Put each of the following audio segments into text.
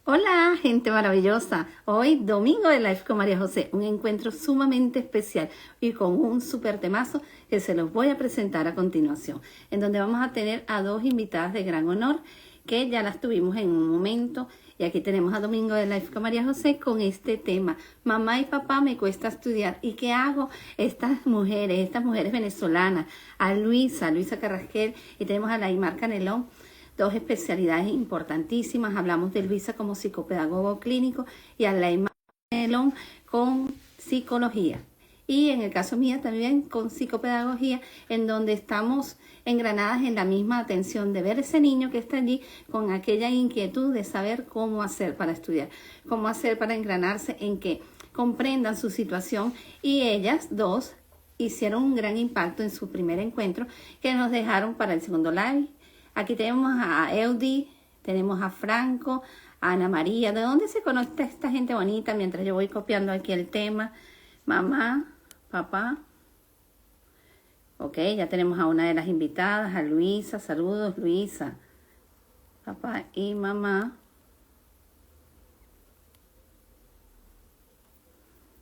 Hola, gente maravillosa. Hoy, domingo de Live con María José, un encuentro sumamente especial y con un súper temazo que se los voy a presentar a continuación, en donde vamos a tener a dos invitadas de gran honor que ya las tuvimos en un momento. Y aquí tenemos a Domingo de Live con María José con este tema: mamá y papá, me cuesta estudiar. ¿Y qué hago? Estas mujeres venezolanas, a Luisa Carrasquel, y tenemos a Laimar Canelón, dos especialidades importantísimas. Hablamos de Luisa como psicopedagogo clínico y a Laimar Canelón con psicología. Y en el caso mío también con psicopedagogía, en donde estamos engranadas en la misma atención de ver ese niño que está allí con aquella inquietud de saber cómo hacer para estudiar, cómo hacer para engranarse en que comprendan su situación. Y ellas dos hicieron un gran impacto en su primer encuentro que nos dejaron para el segundo live. Aquí tenemos a Eudi, tenemos a Franco, a Ana María. ¿De dónde se conecta esta gente bonita mientras yo voy copiando aquí el tema? Mamá, papá. Ok, ya tenemos a una de las invitadas, a Luisa. Saludos, Luisa. Papá y mamá.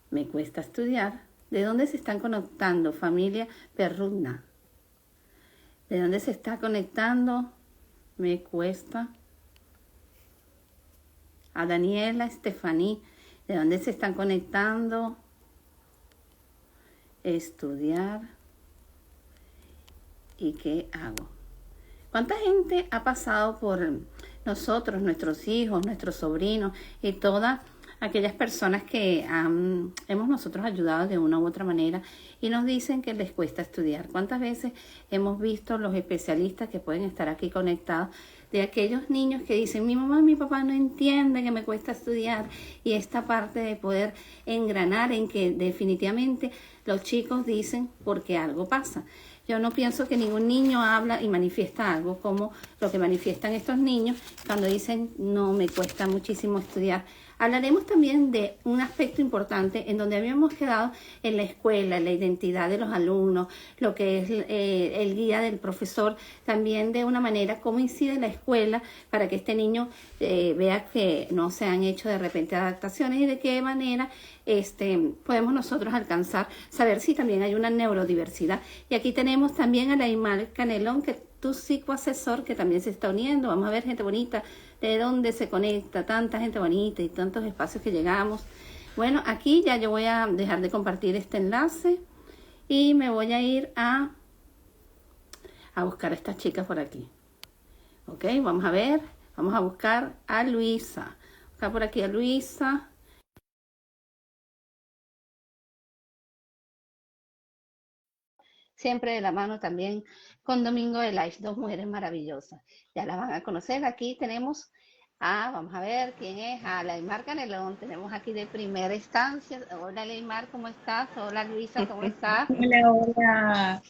Me cuesta estudiar. ¿De dónde se están conectando? Familia Perrugna. ¿De dónde se está conectando? Me cuesta. A Daniela, Estefaní. ¿De dónde se están conectando? Estudiar. ¿Y qué hago? ¿Cuánta gente ha pasado por nosotros, nuestros hijos, nuestros sobrinos y todas aquellas personas que hemos nosotros ayudado de una u otra manera y nos dicen que les cuesta estudiar? ¿Cuántas veces hemos visto los especialistas que pueden estar aquí conectados de aquellos niños que dicen: mi mamá y mi papá no entienden que me cuesta estudiar? Y esta parte de poder engranar en que definitivamente los chicos dicen porque algo pasa. Yo no pienso que ningún niño habla y manifiesta algo como lo que manifiestan estos niños cuando dicen: no, me cuesta muchísimo estudiar. Hablaremos también de un aspecto importante en donde habíamos quedado en la escuela, en la identidad de los alumnos, lo que es el guía del profesor, también de una manera cómo incide la escuela para que este niño vea que no se han hecho de repente adaptaciones y de qué manera podemos nosotros alcanzar, saber si también hay una neurodiversidad. Y aquí tenemos también a Laimar Canelón, que tu psicoasesor, que también se está uniendo. Vamos a ver, gente bonita, de dónde se conecta tanta gente bonita y tantos espacios que llegamos. Bueno, aquí ya yo voy a dejar de compartir este enlace y me voy a ir a buscar a estas chicas por aquí. Ok, vamos a ver, vamos a buscar a Luisa. Buscar por aquí a Luisa. Siempre de la mano también con Domingo de Life, dos mujeres maravillosas. Ya las van a conocer. Aquí tenemos vamos a ver quién es, a Laimar Canelón. Tenemos aquí de primera instancia. Hola Laimar, ¿cómo estás? Hola Luisa, ¿cómo estás? Hola, hola.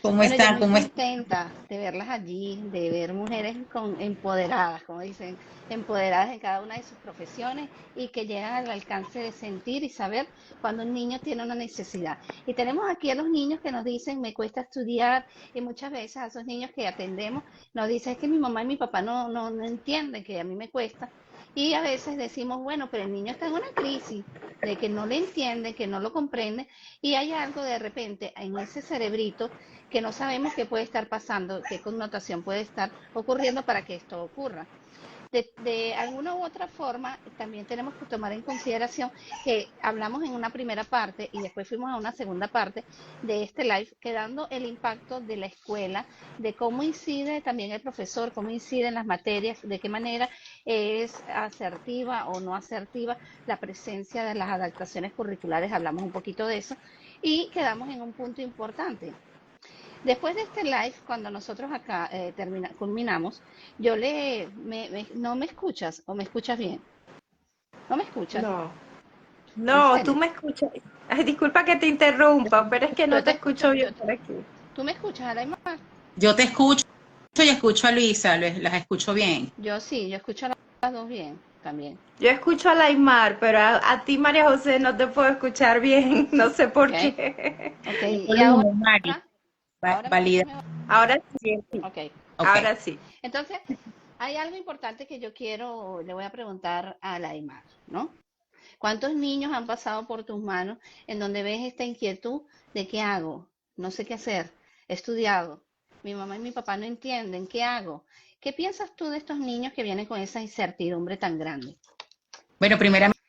¿Cómo Bueno, yo está? muy ¿Cómo está? contenta de verlas allí, de ver mujeres empoderadas, como dicen, empoderadas en cada una de sus profesiones y que llegan al alcance de sentir y saber cuando un niño tiene una necesidad. Y tenemos aquí a los niños que nos dicen: me cuesta estudiar, y muchas veces a esos niños que atendemos nos dicen: es que mi mamá y mi papá no entienden que a mí me cuesta. Y a veces decimos: bueno, pero el niño está en una crisis de que no le entiende, que no lo comprende, y hay algo de repente en ese cerebrito que no sabemos qué puede estar pasando, qué connotación puede estar ocurriendo para que esto ocurra. De alguna u otra forma, también tenemos que tomar en consideración que hablamos en una primera parte y después fuimos a una segunda parte de este live, quedando el impacto de la escuela, de cómo incide también el profesor, cómo incide en las materias, de qué manera es asertiva o no asertiva la presencia de las adaptaciones curriculares. Hablamos un poquito de eso y quedamos en un punto importante. Después de este live, cuando nosotros acá culminamos, no me escuchas o me escuchas bien. ¿No me escuchas? No, ¿En no, tú serio? me escuchas. Ay, disculpa que te interrumpa, pero es que Yo no te te escucho, escucho bien por aquí. ¿tú me escuchas, Alaimar? Yo te escucho y escucho a Luisa, las escucho bien. Yo sí, yo escucho a las dos bien también. Yo escucho a Laimar, pero a ti, María José, no te puedo escuchar bien. No sé por ¿Ok? qué. Ok, El y ahora, volumen, Mari, ahora me escuchas valida. mejor. Ahora sí, Ok. Ok. ahora sí. Entonces, hay algo importante que yo quiero, le voy a preguntar a la Aymar, ¿no? ¿Cuántos niños han pasado por tus manos en donde ves esta inquietud de qué hago? No sé qué hacer. He estudiado. Mi mamá y mi papá no entienden. ¿Qué hago? ¿Qué piensas tú de estos niños que vienen con esa incertidumbre tan grande? Bueno, primeramente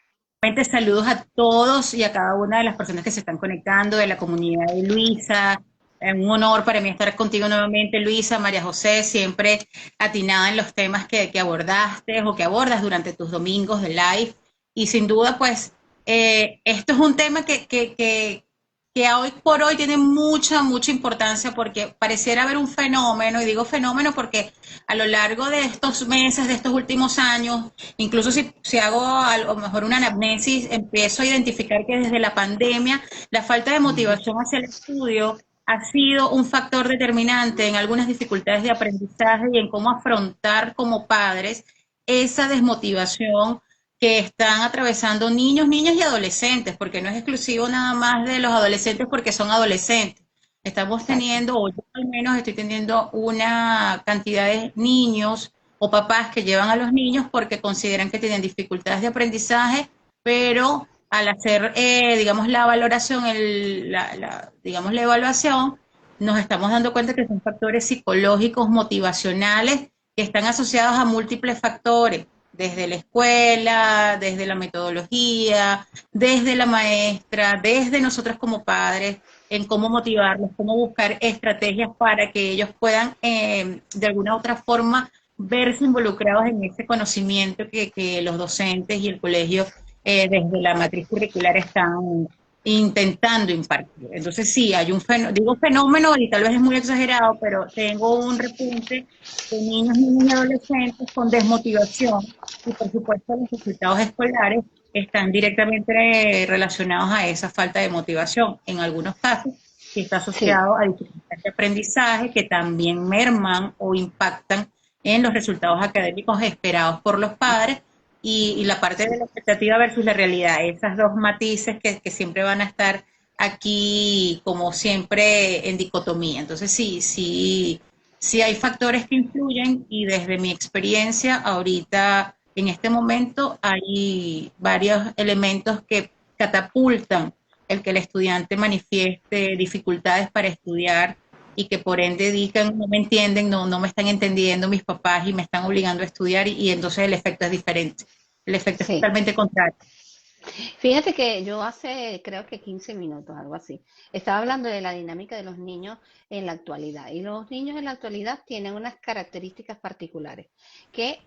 saludos a todos y a cada una de las personas que se están conectando de la comunidad de Luisa. Un honor para mí estar contigo nuevamente, Luisa, María José, siempre atinada en los temas que abordaste o que abordas durante tus domingos de live. Y sin duda, pues, esto es un tema que hoy por hoy tiene mucha importancia porque pareciera haber un fenómeno, y digo fenómeno porque a lo largo de estos meses, de estos últimos años, incluso si hago a lo mejor una anamnesis, empiezo a identificar que desde la pandemia la falta de motivación hacia el estudio ha sido un factor determinante en algunas dificultades de aprendizaje y en cómo afrontar como padres esa desmotivación que están atravesando niños, niñas y adolescentes, porque no es exclusivo nada más de los adolescentes porque son adolescentes. Estamos Exacto. teniendo, o yo al menos estoy teniendo una cantidad de niños o papás que llevan a los niños porque consideran que tienen dificultades de aprendizaje, pero al hacer, digamos, la valoración, digamos, la evaluación, nos estamos dando cuenta que son factores psicológicos, motivacionales, que están asociados a múltiples factores desde la escuela, desde la metodología, desde la maestra, desde nosotros como padres, en cómo motivarlos, cómo buscar estrategias para que ellos puedan de alguna u otra forma verse involucrados en ese conocimiento que los docentes y el colegio desde la matriz curricular están intentando impartir. Entonces sí, hay un fenómeno, digo fenómeno y tal vez es muy exagerado, pero tengo un repunte de niños, niñas y adolescentes con desmotivación y por supuesto los resultados escolares están directamente relacionados a esa falta de motivación. En algunos casos, que está Sí. asociado a dificultades de aprendizaje que también merman o impactan en los resultados académicos esperados por los padres y la parte de la expectativa versus la realidad, esas dos matices que siempre van a estar aquí como siempre en dicotomía. Entonces sí hay factores que influyen y desde mi experiencia ahorita en este momento hay varios elementos que catapultan el que el estudiante manifieste dificultades para estudiar y que por ende digan no me entienden, no me están entendiendo mis papás y me están obligando a estudiar y entonces el efecto es diferente. El efecto es Sí. totalmente contrario. Fíjate que yo hace, creo que 15 minutos, algo así, estaba hablando de la dinámica de los niños en la actualidad. Y los niños en la actualidad tienen unas características particulares que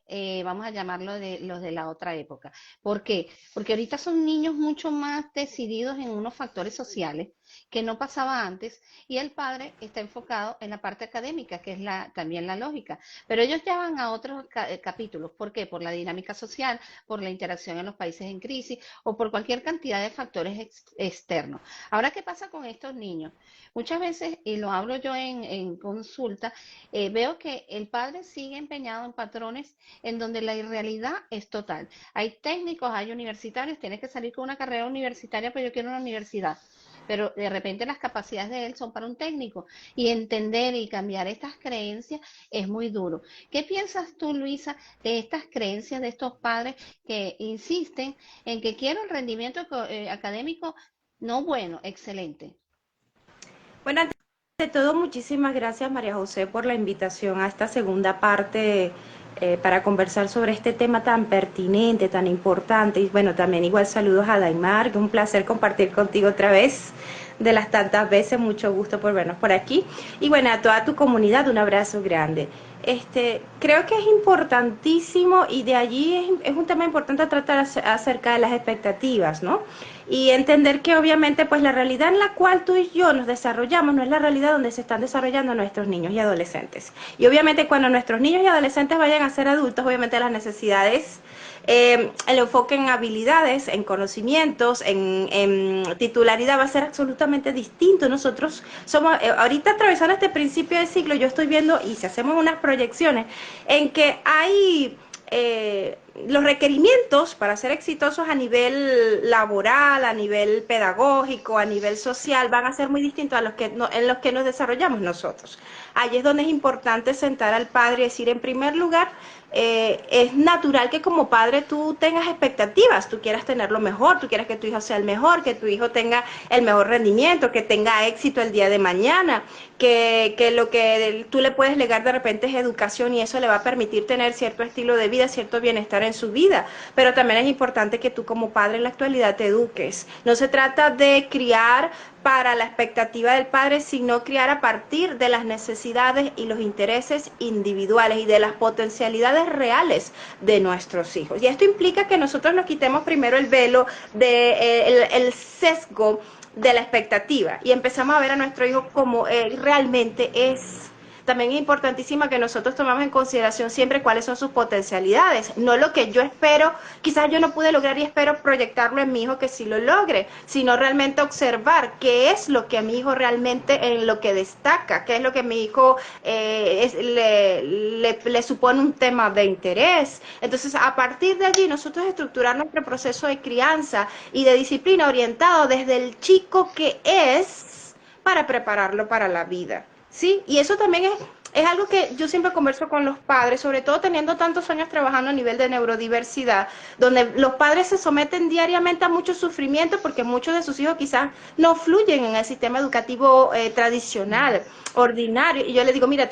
vamos a llamarlo de los de la otra época. ¿Por qué? Porque ahorita son niños mucho más decididos en unos factores sociales que no pasaba antes y el padre está enfocado en la parte académica, que es también la lógica. Pero ellos ya van a otros capítulos. ¿Por qué? Por la dinámica social, por la interacción en los países en crisis o por cualquier cantidad de factores externos. Ahora, ¿qué pasa con estos niños? Muchas veces, y lo hablo yo en consulta, veo que el padre sigue empeñado en patrones en donde la irrealidad es total. Hay técnicos, hay universitarios, tienes que salir con una carrera universitaria, pero yo quiero una universidad. Pero de repente las capacidades de él son para un técnico y entender y cambiar estas creencias es muy duro. ¿Qué piensas tú, Luisa, de estas creencias de estos padres que insisten en que quiero el rendimiento académico no bueno, excelente? Bueno, ante todo, muchísimas gracias María José por la invitación a esta segunda parte para conversar sobre este tema tan pertinente, tan importante. Y bueno, también igual saludos a Daimar, que es un placer compartir contigo otra vez de las tantas veces, mucho gusto por vernos por aquí. Y bueno, a toda tu comunidad un abrazo grande. Creo que es importantísimo y de allí es un tema importante tratar acerca de las expectativas, ¿no? Y entender que obviamente pues la realidad en la cual tú y yo nos desarrollamos no es la realidad donde se están desarrollando nuestros niños y adolescentes. Y obviamente cuando nuestros niños y adolescentes vayan a ser adultos, obviamente las necesidades, el enfoque en habilidades, en conocimientos, en titularidad va a ser absolutamente distinto. Nosotros somos, ahorita atravesando este principio de ciclo, yo estoy viendo, y si hacemos unas proyecciones, en que hay los requerimientos para ser exitosos a nivel laboral, a nivel pedagógico, a nivel social, van a ser muy distintos a los que en los que nos desarrollamos nosotros. Allí es donde es importante sentar al padre y decir, en primer lugar, es natural que como padre tú tengas expectativas, tú quieras tener lo mejor, tú quieres que tu hijo sea el mejor, que tu hijo tenga el mejor rendimiento, que tenga éxito el día de mañana, que lo que tú le puedes legar de repente es educación y eso le va a permitir tener cierto estilo de vida, cierto bienestar en su vida. Pero también es importante que tú como padre en la actualidad te eduques. No se trata de criar para la expectativa del padre, sino criar a partir de las necesidades y los intereses individuales y de las potencialidades reales de nuestros hijos. Y esto implica que nosotros nos quitemos primero el velo de el sesgo de la expectativa y empezamos a ver a nuestro hijo como realmente es. También es importantísima que nosotros tomemos en consideración siempre cuáles son sus potencialidades, no lo que yo espero, quizás yo no pude lograr y espero proyectarlo en mi hijo que sí lo logre, sino realmente observar qué es lo que a mi hijo realmente en lo que destaca, qué es lo que a mi hijo le supone un tema de interés. Entonces, a partir de allí, nosotros estructurar nuestro proceso de crianza y de disciplina orientado desde el chico que es para prepararlo para la vida. Sí, y eso también es algo que yo siempre converso con los padres, sobre todo teniendo tantos años trabajando a nivel de neurodiversidad, donde los padres se someten diariamente a mucho sufrimiento porque muchos de sus hijos quizás no fluyen en el sistema educativo tradicional, ordinario. Y yo les digo, mira,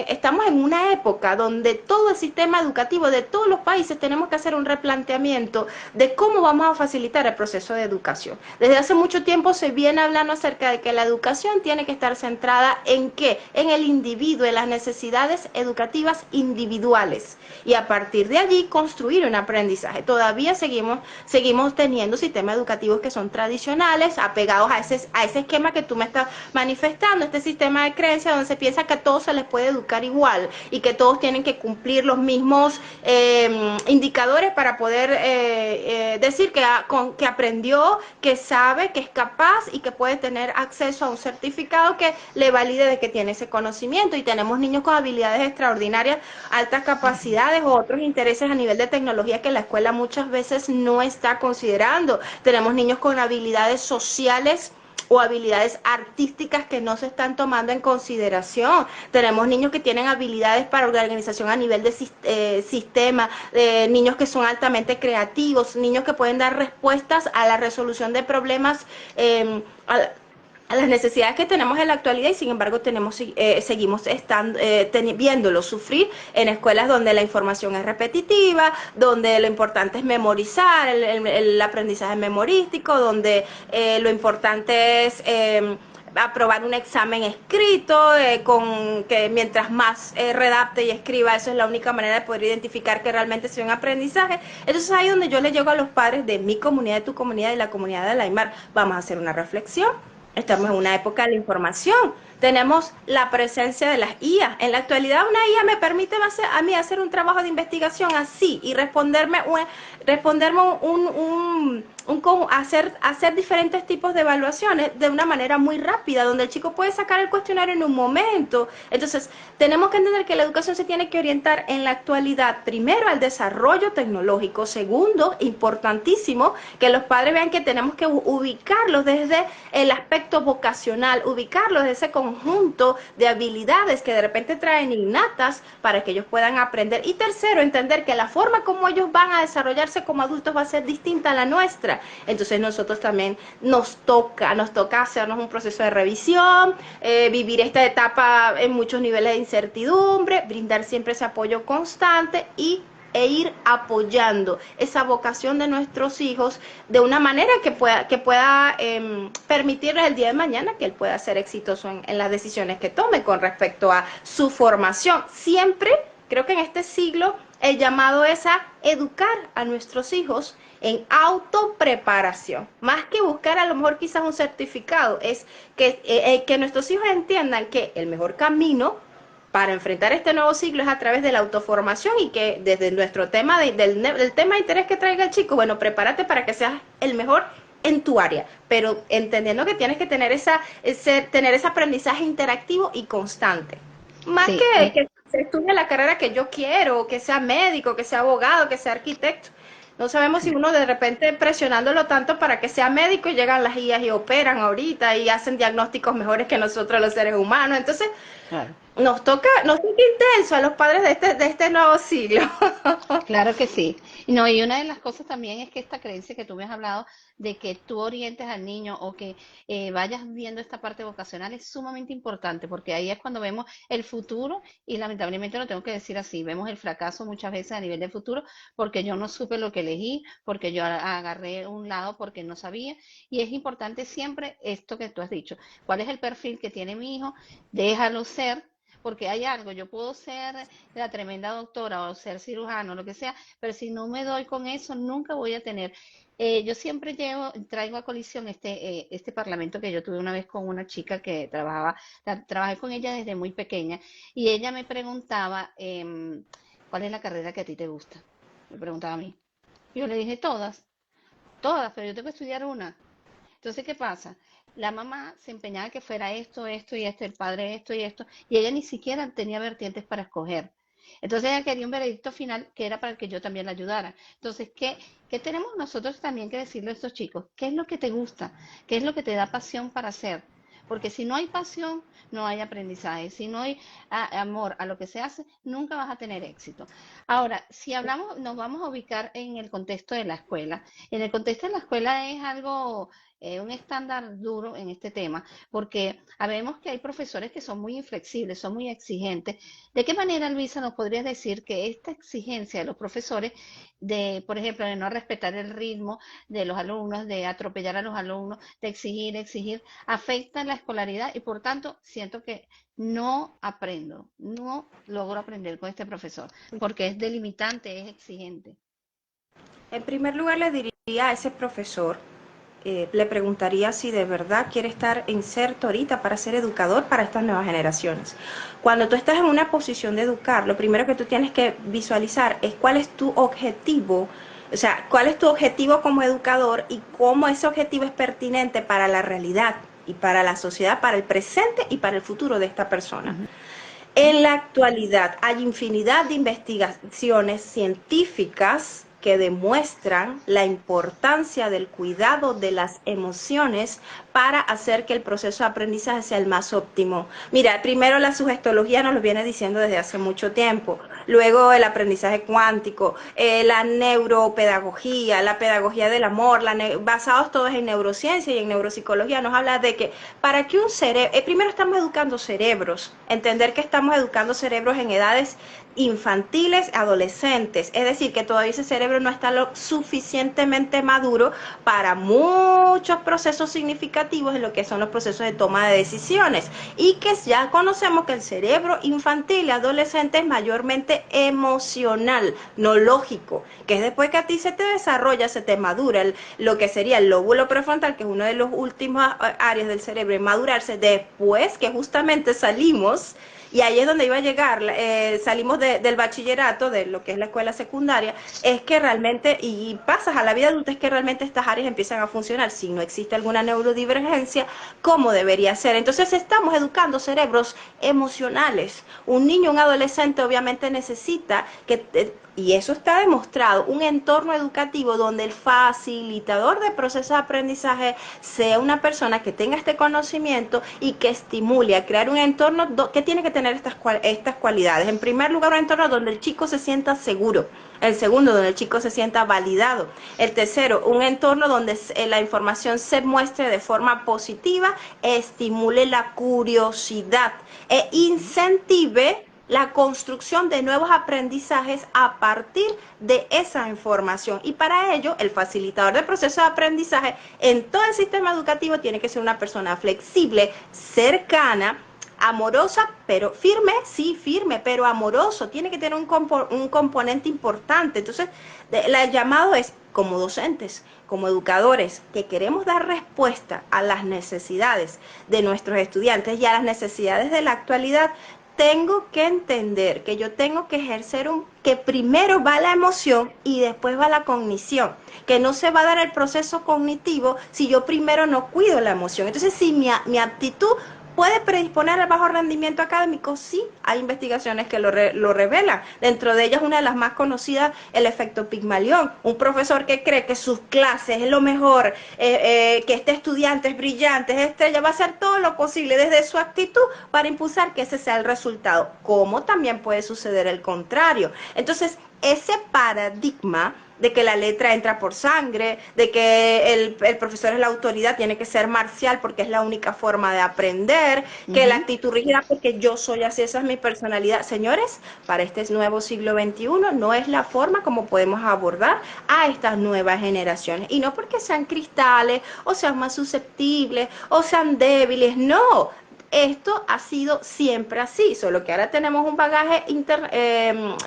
estamos en una época donde todo el sistema educativo de todos los países tenemos que hacer un replanteamiento de cómo vamos a facilitar el proceso de educación. Desde hace mucho tiempo se viene hablando acerca de que la educación tiene que estar centrada ¿en qué? En el individuo, en las necesidades educativas individuales. Y a partir de allí construir un aprendizaje. Todavía seguimos teniendo sistemas educativos que son tradicionales, apegados a ese esquema que tú me estás manifestando, este sistema de creencia donde se piensa que a todos se les puede educar igual y que todos tienen que cumplir los mismos indicadores para poder decir que aprendió, que sabe, que es capaz y que puede tener acceso a un certificado que le valide de que tiene ese conocimiento. Y tenemos niños con habilidades extraordinarias, altas capacidades o otros intereses a nivel de tecnología que la escuela muchas veces no está considerando. Tenemos niños con habilidades sociales o habilidades artísticas que no se están tomando en consideración. Tenemos niños que tienen habilidades para organización a nivel de sistema, niños que son altamente creativos, niños que pueden dar respuestas a la resolución de problemas, a las necesidades que tenemos en la actualidad y sin embargo seguimos viéndolo sufrir en escuelas donde la información es repetitiva, donde lo importante es memorizar, el aprendizaje memorístico, donde lo importante es aprobar un examen escrito, con que mientras más redacte y escriba, eso es la única manera de poder identificar que realmente sea un aprendizaje. Entonces ahí donde yo le llego a los padres de mi comunidad, de tu comunidad y la comunidad de la Aymar, vamos a hacer una reflexión. Estamos en una época de la información. Tenemos la presencia de las IA. En la actualidad una IA me permite a mí hacer un trabajo de investigación así y hacer diferentes tipos de evaluaciones de una manera muy rápida, donde el chico puede sacar el cuestionario en un momento. Entonces, tenemos que entender que la educación se tiene que orientar en la actualidad, primero, al desarrollo tecnológico. Segundo, importantísimo, que los padres vean que tenemos que ubicarlos desde el aspecto vocacional, ubicarlos desde ese conjunto de habilidades que de repente traen innatas para que ellos puedan aprender. Y tercero, entender que la forma como ellos van a desarrollarse como adultos va a ser distinta a la nuestra. Entonces nosotros también nos toca hacernos un proceso de revisión, vivir esta etapa en muchos niveles de incertidumbre, brindar siempre ese apoyo constante e ir apoyando esa vocación de nuestros hijos de una manera que pueda permitirles el día de mañana que él pueda ser exitoso en las decisiones que tome con respecto a su formación. Siempre, creo que en este siglo, el llamado es a educar a nuestros hijos en autopreparación. Más que buscar a lo mejor quizás un certificado, es que nuestros hijos entiendan que el mejor camino para enfrentar este nuevo siglo es a través de la autoformación y que desde nuestro tema del tema de interés que traiga el chico, bueno, prepárate para que seas el mejor en tu área, pero entendiendo que tienes que tener ese aprendizaje interactivo y constante. Más Sí, que se estudie la carrera que yo quiero, que sea médico, que sea abogado, que sea arquitecto. No sabemos si uno de repente presionándolo tanto para que sea médico y llegan las guías y operan ahorita y hacen diagnósticos mejores que nosotros los seres humanos. Entonces, Claro. nos toca intenso a los padres de este nuevo siglo. Claro que sí. No, y una de las cosas también es que esta creencia que tú me has hablado de que tú orientes al niño o que vayas viendo esta parte vocacional es sumamente importante porque ahí es cuando vemos el futuro y lamentablemente lo tengo que decir así, vemos el fracaso muchas veces a nivel del futuro porque yo no supe lo que elegí, porque yo agarré un lado porque no sabía y es importante siempre esto que tú has dicho, cuál es el perfil que tiene mi hijo, déjalo ser porque hay algo, yo puedo ser la tremenda doctora o ser cirujano, lo que sea, pero si no me doy con eso, nunca voy a tener. Yo siempre traigo a colisión este parlamento que yo tuve una vez con una chica que trabajé con ella desde muy pequeña y ella me preguntaba, ¿cuál es la carrera que a ti te gusta? Me preguntaba a mí. Yo le dije todas, pero yo tengo que estudiar una. Entonces, ¿qué pasa? La mamá se empeñaba que fuera esto y esto, el padre esto y esto, y ella ni siquiera tenía vertientes para escoger. Entonces ella quería un veredicto final que era para que yo también la ayudara. Entonces, ¿qué tenemos nosotros también que decirle a estos chicos? ¿Qué es lo que te gusta? ¿Qué es lo que te da pasión para hacer? Porque si no hay pasión, no hay aprendizaje. Si no hay amor a lo que se hace, nunca vas a tener éxito. Ahora, si hablamos, nos vamos a ubicar en el contexto de la escuela. En el contexto de la escuela es algo un estándar duro en este tema, porque sabemos que hay profesores que son muy inflexibles, son muy exigentes. ¿De qué manera, Luisa, nos podrías decir que esta exigencia de los profesores, de, por ejemplo, de no respetar el ritmo de los alumnos, de atropellar a los alumnos, de exigir, afecta la escolaridad y por tanto siento que no aprendo, no logro aprender con este profesor, porque es delimitante, es exigente? En primer lugar, le diría a ese profesor, le preguntaría si de verdad quiere estar inserto ahorita para ser educador para estas nuevas generaciones. Cuando tú estás en una posición de educar, lo primero que tú tienes que visualizar es cuál es tu objetivo, o sea, cuál es tu objetivo como educador y cómo ese objetivo es pertinente para la realidad y para la sociedad, para el presente y para el futuro de esta persona. Ujú. En la actualidad hay infinidad de investigaciones científicas que demuestran la importancia del cuidado de las emociones para hacer que el proceso de aprendizaje sea el más óptimo. Mira, primero la sugestología nos lo viene diciendo desde hace mucho tiempo, luego el aprendizaje cuántico, la neuropedagogía, la pedagogía del amor, basados todos en neurociencia y en neuropsicología, nos habla de que para que un cerebro, primero estamos educando cerebros, entender que estamos educando cerebros en edades infantiles, adolescentes, es decir, que todavía ese cerebro no está lo suficientemente maduro para muchos procesos significativos en lo que son los procesos de toma de decisiones y que ya conocemos que el cerebro infantil y adolescente es mayormente emocional, no lógico, que es después que a ti se te desarrolla, se te madura lo que sería el lóbulo prefrontal, que es uno de los últimos áreas del cerebro en madurarse, después que justamente salimos. Y ahí es donde iba a llegar, salimos del bachillerato, de lo que es la escuela secundaria, es que realmente, y pasas a la vida adulta, es que realmente estas áreas empiezan a funcionar. Si no existe alguna neurodivergencia, ¿cómo debería ser? Entonces estamos educando cerebros emocionales. Un niño, un adolescente obviamente necesita que... Y eso está demostrado, un entorno educativo donde el facilitador de procesos de aprendizaje sea una persona que tenga este conocimiento y que estimule a crear un entorno que tiene que tener estas cualidades. En primer lugar, un entorno donde el chico se sienta seguro. El segundo, donde el chico se sienta validado. El tercero, un entorno donde la información se muestre de forma positiva, estimule la curiosidad e incentive la construcción de nuevos aprendizajes a partir de esa información. Y para ello, el facilitador del proceso de aprendizaje en todo el sistema educativo tiene que ser una persona flexible, cercana, amorosa, pero firme, sí, firme, pero amoroso. Tiene que tener un componente importante. Entonces, el llamado es, como docentes, como educadores, que queremos dar respuesta a las necesidades de nuestros estudiantes y a las necesidades de la actualidad, tengo que entender que yo tengo que ejercer que primero va la emoción y después va la cognición, que no se va a dar el proceso cognitivo si yo primero no cuido la emoción. Entonces, si mi aptitud ¿Puede predisponer al bajo rendimiento académico? Sí, hay investigaciones que lo revelan. Dentro de ellas, una de las más conocidas, el efecto Pigmalión. Un profesor que cree que sus clases es lo mejor, que este estudiante es brillante, es estrella, va a hacer todo lo posible desde su actitud para impulsar que ese sea el resultado. Como también puede suceder el contrario. Entonces, ese paradigma de que la letra entra por sangre, de que el profesor es la autoridad, tiene que ser marcial porque es la única forma de aprender, que la actitud rígida porque yo soy así, esa es mi personalidad. Señores, para este nuevo siglo XXI no es la forma como podemos abordar a estas nuevas generaciones. Y no porque sean cristales o sean más susceptibles o sean débiles, no, esto ha sido siempre así, solo que ahora tenemos un bagaje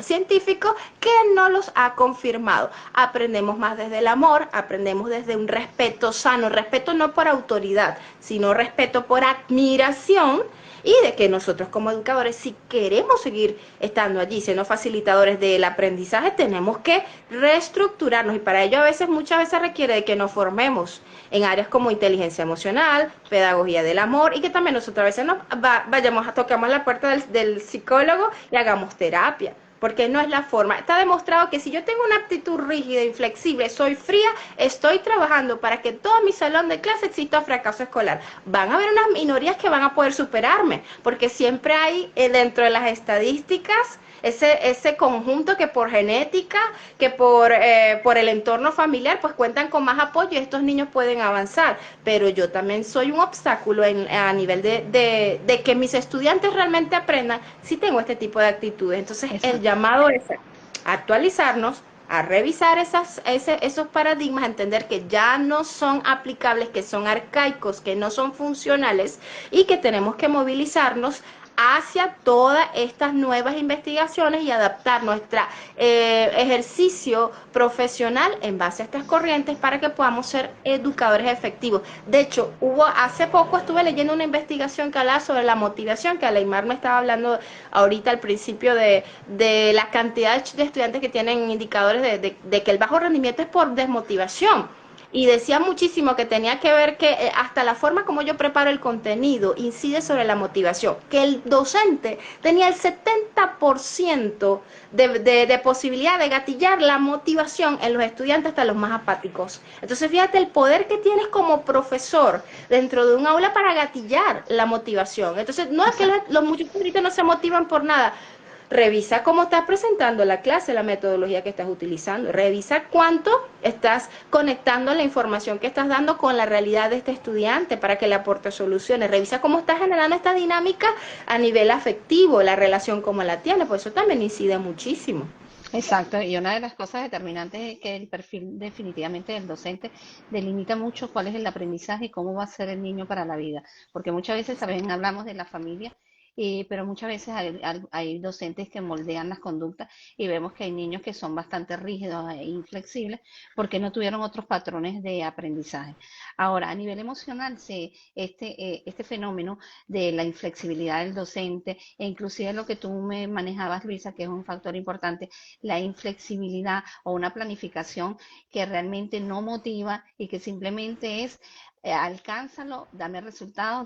científico que no los ha confirmado. Aprendemos más desde el amor, aprendemos desde un respeto sano, respeto no por autoridad, sino respeto por admiración y de que nosotros como educadores, si queremos seguir estando allí, siendo facilitadores del aprendizaje, tenemos que reestructurarnos y para ello a veces, muchas veces requiere de que nos formemos en áreas como inteligencia emocional, pedagogía del amor y que también nosotros a veces vayamos a tocamos la puerta del psicólogo y hagamos terapia porque no es la forma. Está demostrado que si yo tengo una actitud rígida, inflexible, soy fría, estoy trabajando para que todo mi salón de clase exista fracaso escolar. Van a haber unas minorías que van a poder superarme, porque siempre hay dentro de las estadísticas ese conjunto que por genética, que por el entorno familiar, pues cuentan con más apoyo y estos niños pueden avanzar. Pero yo también soy un obstáculo a nivel de que mis estudiantes realmente aprendan si tengo este tipo de actitudes. Entonces, el llamado es a actualizarnos, a revisar esos paradigmas, a entender que ya no son aplicables, que son arcaicos, que no son funcionales y que tenemos que movilizarnos hacia todas estas nuevas investigaciones y adaptar nuestro ejercicio profesional en base a estas corrientes para que podamos ser educadores efectivos. De hecho, hace poco estuve leyendo una investigación que hablaba sobre la motivación, que Aleimar me estaba hablando ahorita al principio de la cantidad de estudiantes que tienen indicadores de que el bajo rendimiento es por desmotivación y decía muchísimo que tenía que ver que hasta la forma como yo preparo el contenido incide sobre la motivación, que el docente tenía el 70% de posibilidad de gatillar la motivación en los estudiantes hasta los más apáticos. Entonces fíjate el poder que tienes como profesor dentro de un aula para gatillar la motivación. Entonces no es que los muchachos ahorita no se motivan por nada. Revisa cómo estás presentando la clase, la metodología que estás utilizando. Revisa cuánto estás conectando la información que estás dando con la realidad de este estudiante para que le aporte soluciones. Revisa cómo estás generando esta dinámica a nivel afectivo, la relación como la tiene, pues eso también incide muchísimo. Exacto, y una de las cosas determinantes es que el perfil definitivamente del docente delimita mucho cuál es el aprendizaje y cómo va a ser el niño para la vida, porque muchas veces también hablamos de la familia, pero muchas veces hay docentes que moldean las conductas y vemos que hay niños que son bastante rígidos e inflexibles porque no tuvieron otros patrones de aprendizaje. Ahora, a nivel emocional, este fenómeno de la inflexibilidad del docente e inclusive lo que tú me manejabas, Luisa, que es un factor importante, la inflexibilidad o una planificación que realmente no motiva y que simplemente es alcánzalo, dame resultados,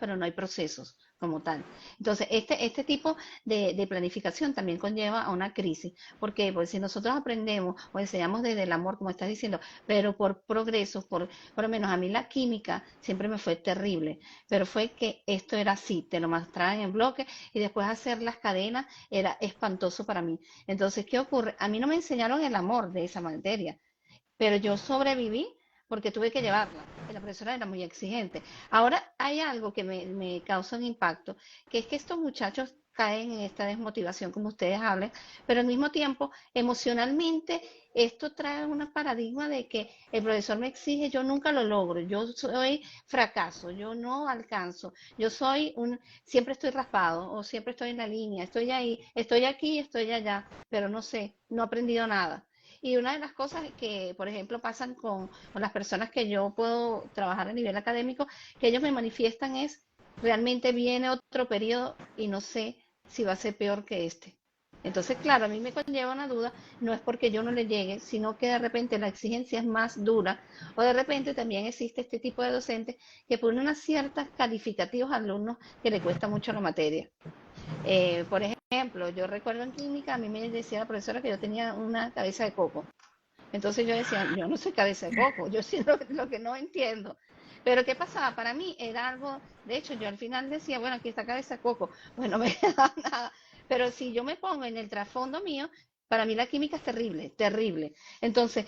pero no hay procesos como tal. Entonces, este tipo de planificación también conlleva a una crisis, porque pues, si nosotros aprendemos o enseñamos desde el amor, como estás diciendo, pero por progresos, por lo menos a mí la química siempre me fue terrible, pero fue que esto era así, te lo mostraban en bloque y después hacer las cadenas era espantoso para mí. Entonces, ¿qué ocurre? A mí no me enseñaron el amor de esa materia, pero yo sobreviví porque tuve que llevarla. Y la profesora era muy exigente. Ahora hay algo que me causa un impacto, que es que estos muchachos caen en esta desmotivación, como ustedes hablan, pero al mismo tiempo, emocionalmente, esto trae un paradigma de que el profesor me exige, yo nunca lo logro, yo soy fracaso, yo no alcanzo, siempre estoy raspado o siempre estoy en la línea, estoy ahí, estoy aquí, estoy allá, pero no sé, no he aprendido nada. Y una de las cosas que, por ejemplo, pasan con las personas que yo puedo trabajar a nivel académico, que ellos me manifiestan realmente viene otro periodo y no sé si va a ser peor que este. Entonces, claro, a mí me conlleva una duda, no es porque yo no le llegue, sino que de repente la exigencia es más dura, o de repente también existe este tipo de docentes que ponen unas ciertas calificativos a alumnos que le cuesta mucho la materia. Por ejemplo, yo recuerdo en química, a mí me decía la profesora que yo tenía una cabeza de coco. Entonces yo decía, yo no soy cabeza de coco, yo sí lo que no entiendo. Pero ¿qué pasaba? Para mí era algo, de hecho yo al final decía, bueno, aquí está cabeza de coco, pues no me da nada. Pero si yo me pongo en el trasfondo mío, para mí la química es terrible, terrible. Entonces,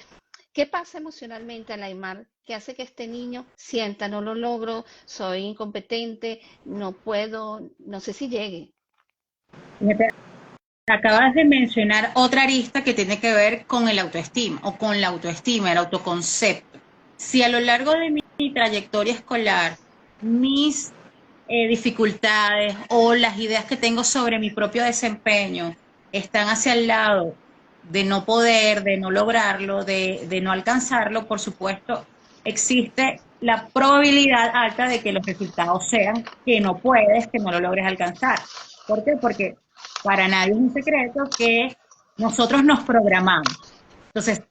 ¿qué pasa emocionalmente a la Aymar que hace que este niño sienta, no lo logro, soy incompetente, no puedo, no sé si llegue? Fíjate, acabas de mencionar otra arista que tiene que ver con el autoestima o con la autoestima, el autoconcepto. Si a lo largo de mi trayectoria escolar mis dificultades o las ideas que tengo sobre mi propio desempeño están hacia el lado de no poder, de no lograrlo, de no alcanzarlo, por supuesto, existe la probabilidad alta de que los resultados sean que no puedes, que no lo logres alcanzar. ¿Por qué? Porque para nadie es un secreto que nosotros nos programamos. Entonces,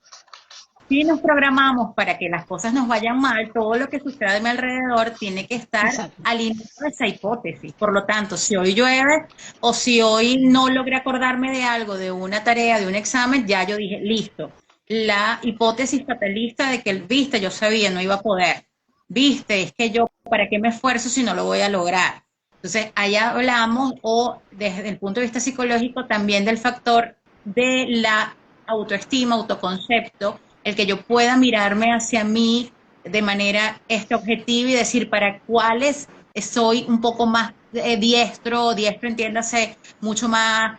si nos programamos para que las cosas nos vayan mal, todo lo que suceda a mi alrededor tiene que estar Exacto. alineado a esa hipótesis. Por lo tanto, si hoy llueve o si hoy no logré acordarme de algo, de una tarea, de un examen, ya yo dije, listo. La hipótesis fatalista de que, viste, yo sabía, no iba a poder. Viste, es que yo, ¿para qué me esfuerzo si no lo voy a lograr? Entonces, allá hablamos, o desde el punto de vista psicológico, también del factor de la autoestima, autoconcepto, el que yo pueda mirarme hacia mí de manera objetiva y decir para cuáles soy un poco más diestro entiéndase, mucho más,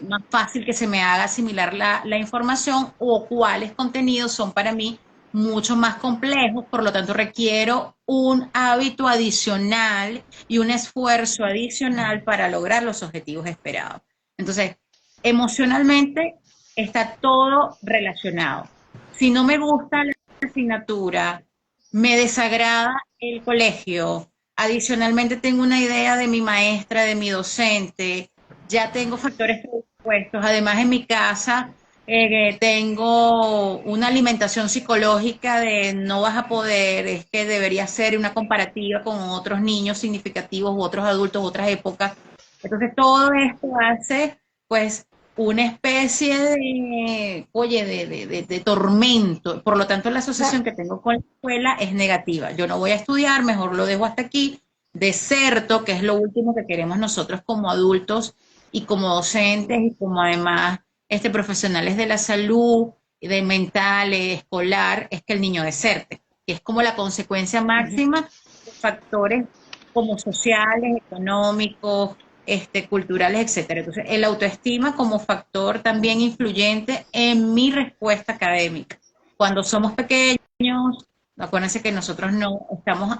más fácil que se me haga asimilar la información, o cuáles contenidos son para mí mucho más complejos, por lo tanto requiero un hábito adicional y un esfuerzo adicional para lograr los objetivos esperados. Entonces, emocionalmente está todo relacionado. Si no me gusta la asignatura, me desagrada el colegio, adicionalmente tengo una idea de mi maestra, de mi docente, ya tengo factores predispuestos, además en mi casa tengo una alimentación psicológica de no vas a poder, es que debería ser una comparativa con otros niños significativos u otros adultos, otras épocas. Entonces todo esto hace pues una especie de, oye, de tormento. Por lo tanto, la asociación que tengo con la escuela es negativa. Yo no voy a estudiar, mejor lo dejo hasta aquí, deserto, que es lo último que queremos nosotros como adultos y como docentes y como además profesionales de la salud, de mental, escolar, es que el niño deserte, que es como la consecuencia Ujú. máxima de factores como sociales, económicos, culturales, etcétera. Entonces, el autoestima como factor también influyente en mi respuesta académica. Cuando somos pequeños, acuérdense que nosotros no estamos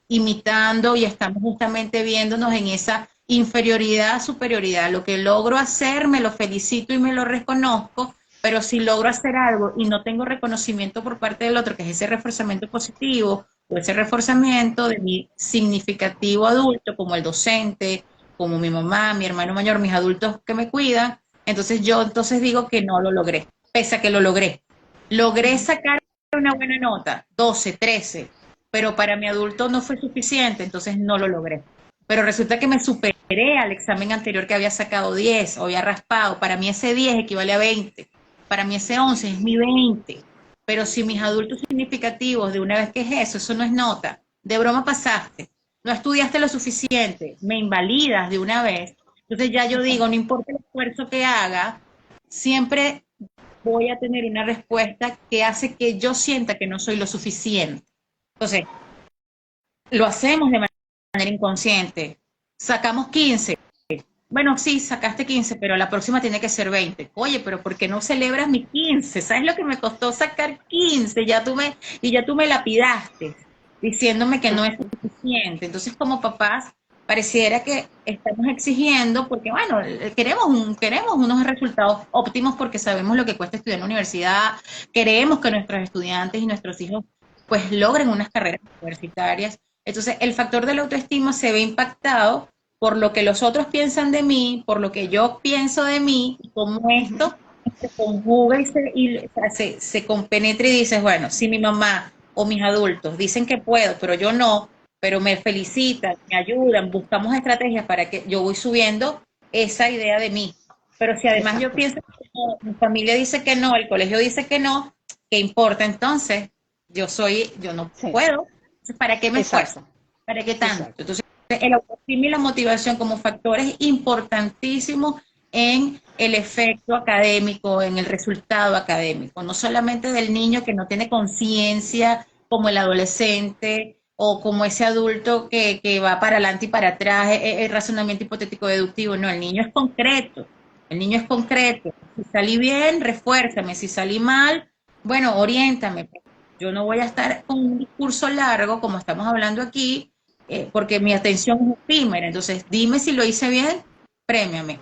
imitando y estamos justamente viéndonos en esa inferioridad, superioridad. Lo que logro hacer, me lo felicito y me lo reconozco, pero si logro hacer algo y no tengo reconocimiento por parte del otro, que es ese reforzamiento positivo o ese reforzamiento de mi significativo adulto, como el docente, como mi mamá, mi hermano mayor, mis adultos que me cuidan, entonces yo entonces digo que no lo logré, pese a que lo logré. Logré Ujú. sacar una buena nota, 12, 13, pero para mi adulto no fue suficiente, entonces no lo logré. Pero resulta que me superé al examen anterior que había sacado 10 o había raspado. Para mí ese 10 equivale a 20. Para mí ese 11 es mi 20. Pero si mis adultos significativos, de una vez que es eso no es nota. De broma pasaste, no estudiaste lo suficiente, me invalidas de una vez. Entonces ya yo digo, no Exacto. importa el esfuerzo que haga, siempre voy a tener una respuesta que hace que yo sienta que no soy lo suficiente. Entonces, lo hacemos de manera inconsciente. Sacamos 15. Bueno, sí, sacaste 15, pero la próxima tiene que ser 20. Oye, pero ¿por qué no celebras mi 15? ¿Sabes lo que me costó sacar 15? Ya tú me lapidaste, diciéndome que no es suficiente. Entonces, como papás, pareciera que estamos exigiendo, porque bueno, queremos unos resultados óptimos porque sabemos lo que cuesta estudiar en la universidad, queremos que nuestros estudiantes y nuestros hijos pues logren unas carreras universitarias. Entonces, el factor de la autoestima se ve impactado por lo que los otros piensan de mí, por lo que yo pienso de mí, y como esto se conjuga o sea, se compenetra y dices, bueno, si mi mamá o mis adultos dicen que puedo, pero yo no, pero me felicitan, me ayudan, buscamos estrategias para que yo voy subiendo esa idea de mí. Pero si además yo Exacto. pienso que no, mi familia dice que no, el colegio dice que no, ¿qué importa entonces? Yo no Sí, puedo, entonces, ¿para qué me esfuerzo? exacto, ¿Para qué tanto? exacto. Entonces, el autoestima y la motivación como factores importantísimos en el efecto académico, en el resultado académico, no solamente del niño que no tiene conciencia como el adolescente o como ese adulto que va para adelante y para atrás, el razonamiento hipotético deductivo, no, el niño es concreto, el niño es concreto. Si salí bien, refuérzame, si salí mal, bueno, oriéntame. Yo no voy a estar con un discurso largo, como estamos hablando aquí, porque mi atención es efímera. Entonces, dime si lo hice bien, prémiame.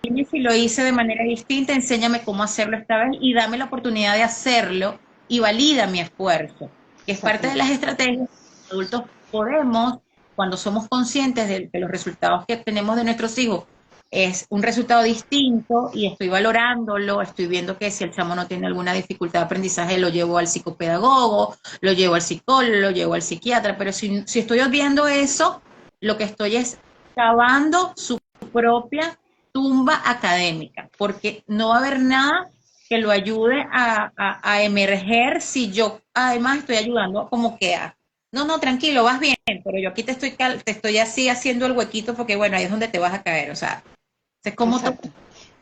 Dime si lo hice de manera distinta, enséñame cómo hacerlo esta vez y dame la oportunidad de hacerlo y valida mi esfuerzo, que es parte de las Exactamente. estrategias que los adultos podemos, cuando somos conscientes de los resultados que tenemos de nuestros hijos, es un resultado distinto y estoy valorándolo, estoy viendo que si el chamo no tiene alguna dificultad de aprendizaje, lo llevo al psicopedagogo, lo llevo al psicólogo, lo llevo al psiquiatra, pero si estoy viendo eso, lo que estoy es cavando su propia tumba académica, porque no va a haber nada que lo ayude a emerger si yo además estoy ayudando como que a, no, no, tranquilo, vas bien, pero yo aquí te estoy así haciendo el huequito porque bueno, ahí es donde te vas a caer, o sea, es como tú Exacto.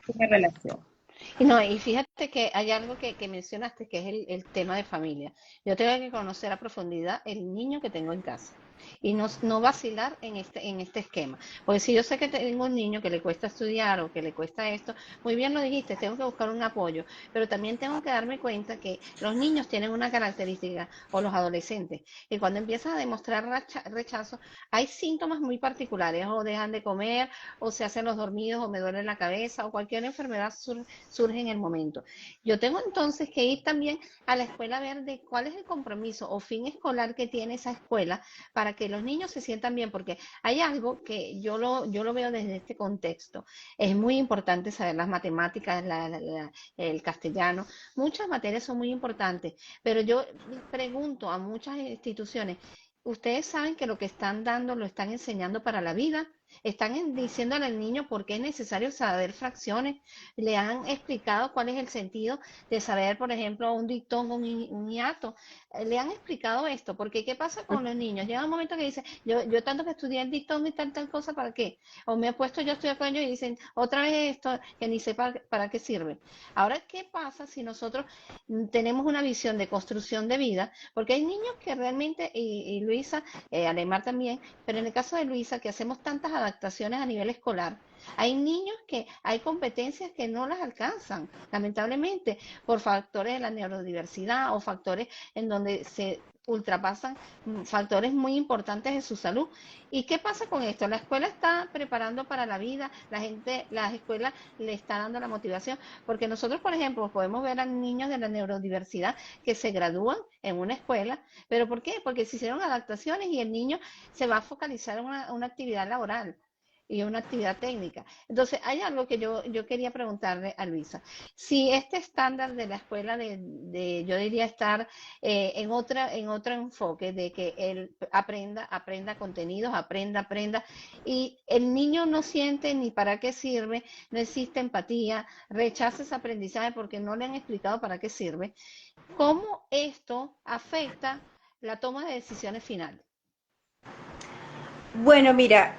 una relación. Y no, y fíjate que hay algo que mencionaste que es el tema de familia. Yo tengo que conocer a profundidad el niño que tengo en casa y no vacilar en este esquema. Porque si yo sé que tengo un niño que le cuesta estudiar o que le cuesta esto, muy bien lo dijiste, tengo que buscar un apoyo, pero también tengo que darme cuenta que los niños tienen una característica, o los adolescentes, que cuando empiezan a demostrar rechazo, hay síntomas muy particulares, o dejan de comer, o se hacen los dormidos, o me duele la cabeza, o cualquier enfermedad surge en el momento. Yo tengo entonces que ir también a la escuela a ver de cuál es el compromiso o fin escolar que tiene esa escuela para que los niños se sientan bien, porque hay algo que yo lo veo desde este contexto. Es muy importante saber las matemáticas, el castellano, muchas materias son muy importantes, pero yo pregunto a muchas instituciones, ¿ustedes saben que lo que están dando lo están enseñando para la vida? Están diciéndole al niño por qué es necesario saber fracciones. Le han explicado cuál es el sentido de saber, por ejemplo, un diptongo, un hiato. Le han explicado esto, porque ¿qué pasa con los niños? Llega un momento que dicen, yo tanto que estudié el diptongo y tal cosa, ¿para qué? O me he puesto yo a estudiar con ellos y dicen, otra vez esto, que ni sé para qué sirve. Ahora, ¿qué pasa si nosotros tenemos una visión de construcción de vida? Porque hay niños que realmente, y Luisa, Alemar también, pero en el caso de Luisa, que hacemos tantas adaptaciones a nivel escolar, hay niños que hay competencias que no las alcanzan, lamentablemente, por factores de la neurodiversidad o factores en donde se ultrapasan factores muy importantes de su salud. ¿Y qué pasa con esto? La escuela está preparando para la vida, las escuelas le está dando la motivación, porque nosotros, por ejemplo, podemos ver a niños de la neurodiversidad que se gradúan en una escuela, pero ¿por qué? Porque se hicieron adaptaciones y el niño se va a focalizar en una actividad laboral y una actividad técnica. Entonces, hay algo que yo quería preguntarle a Luisa. Si este estándar de la escuela yo diría estar en otro enfoque, de que él aprenda contenidos, aprenda, y el niño no siente ni para qué sirve, no existe empatía, rechaza ese aprendizaje porque no le han explicado para qué sirve, ¿cómo esto afecta la toma de decisiones finales? Bueno, mira,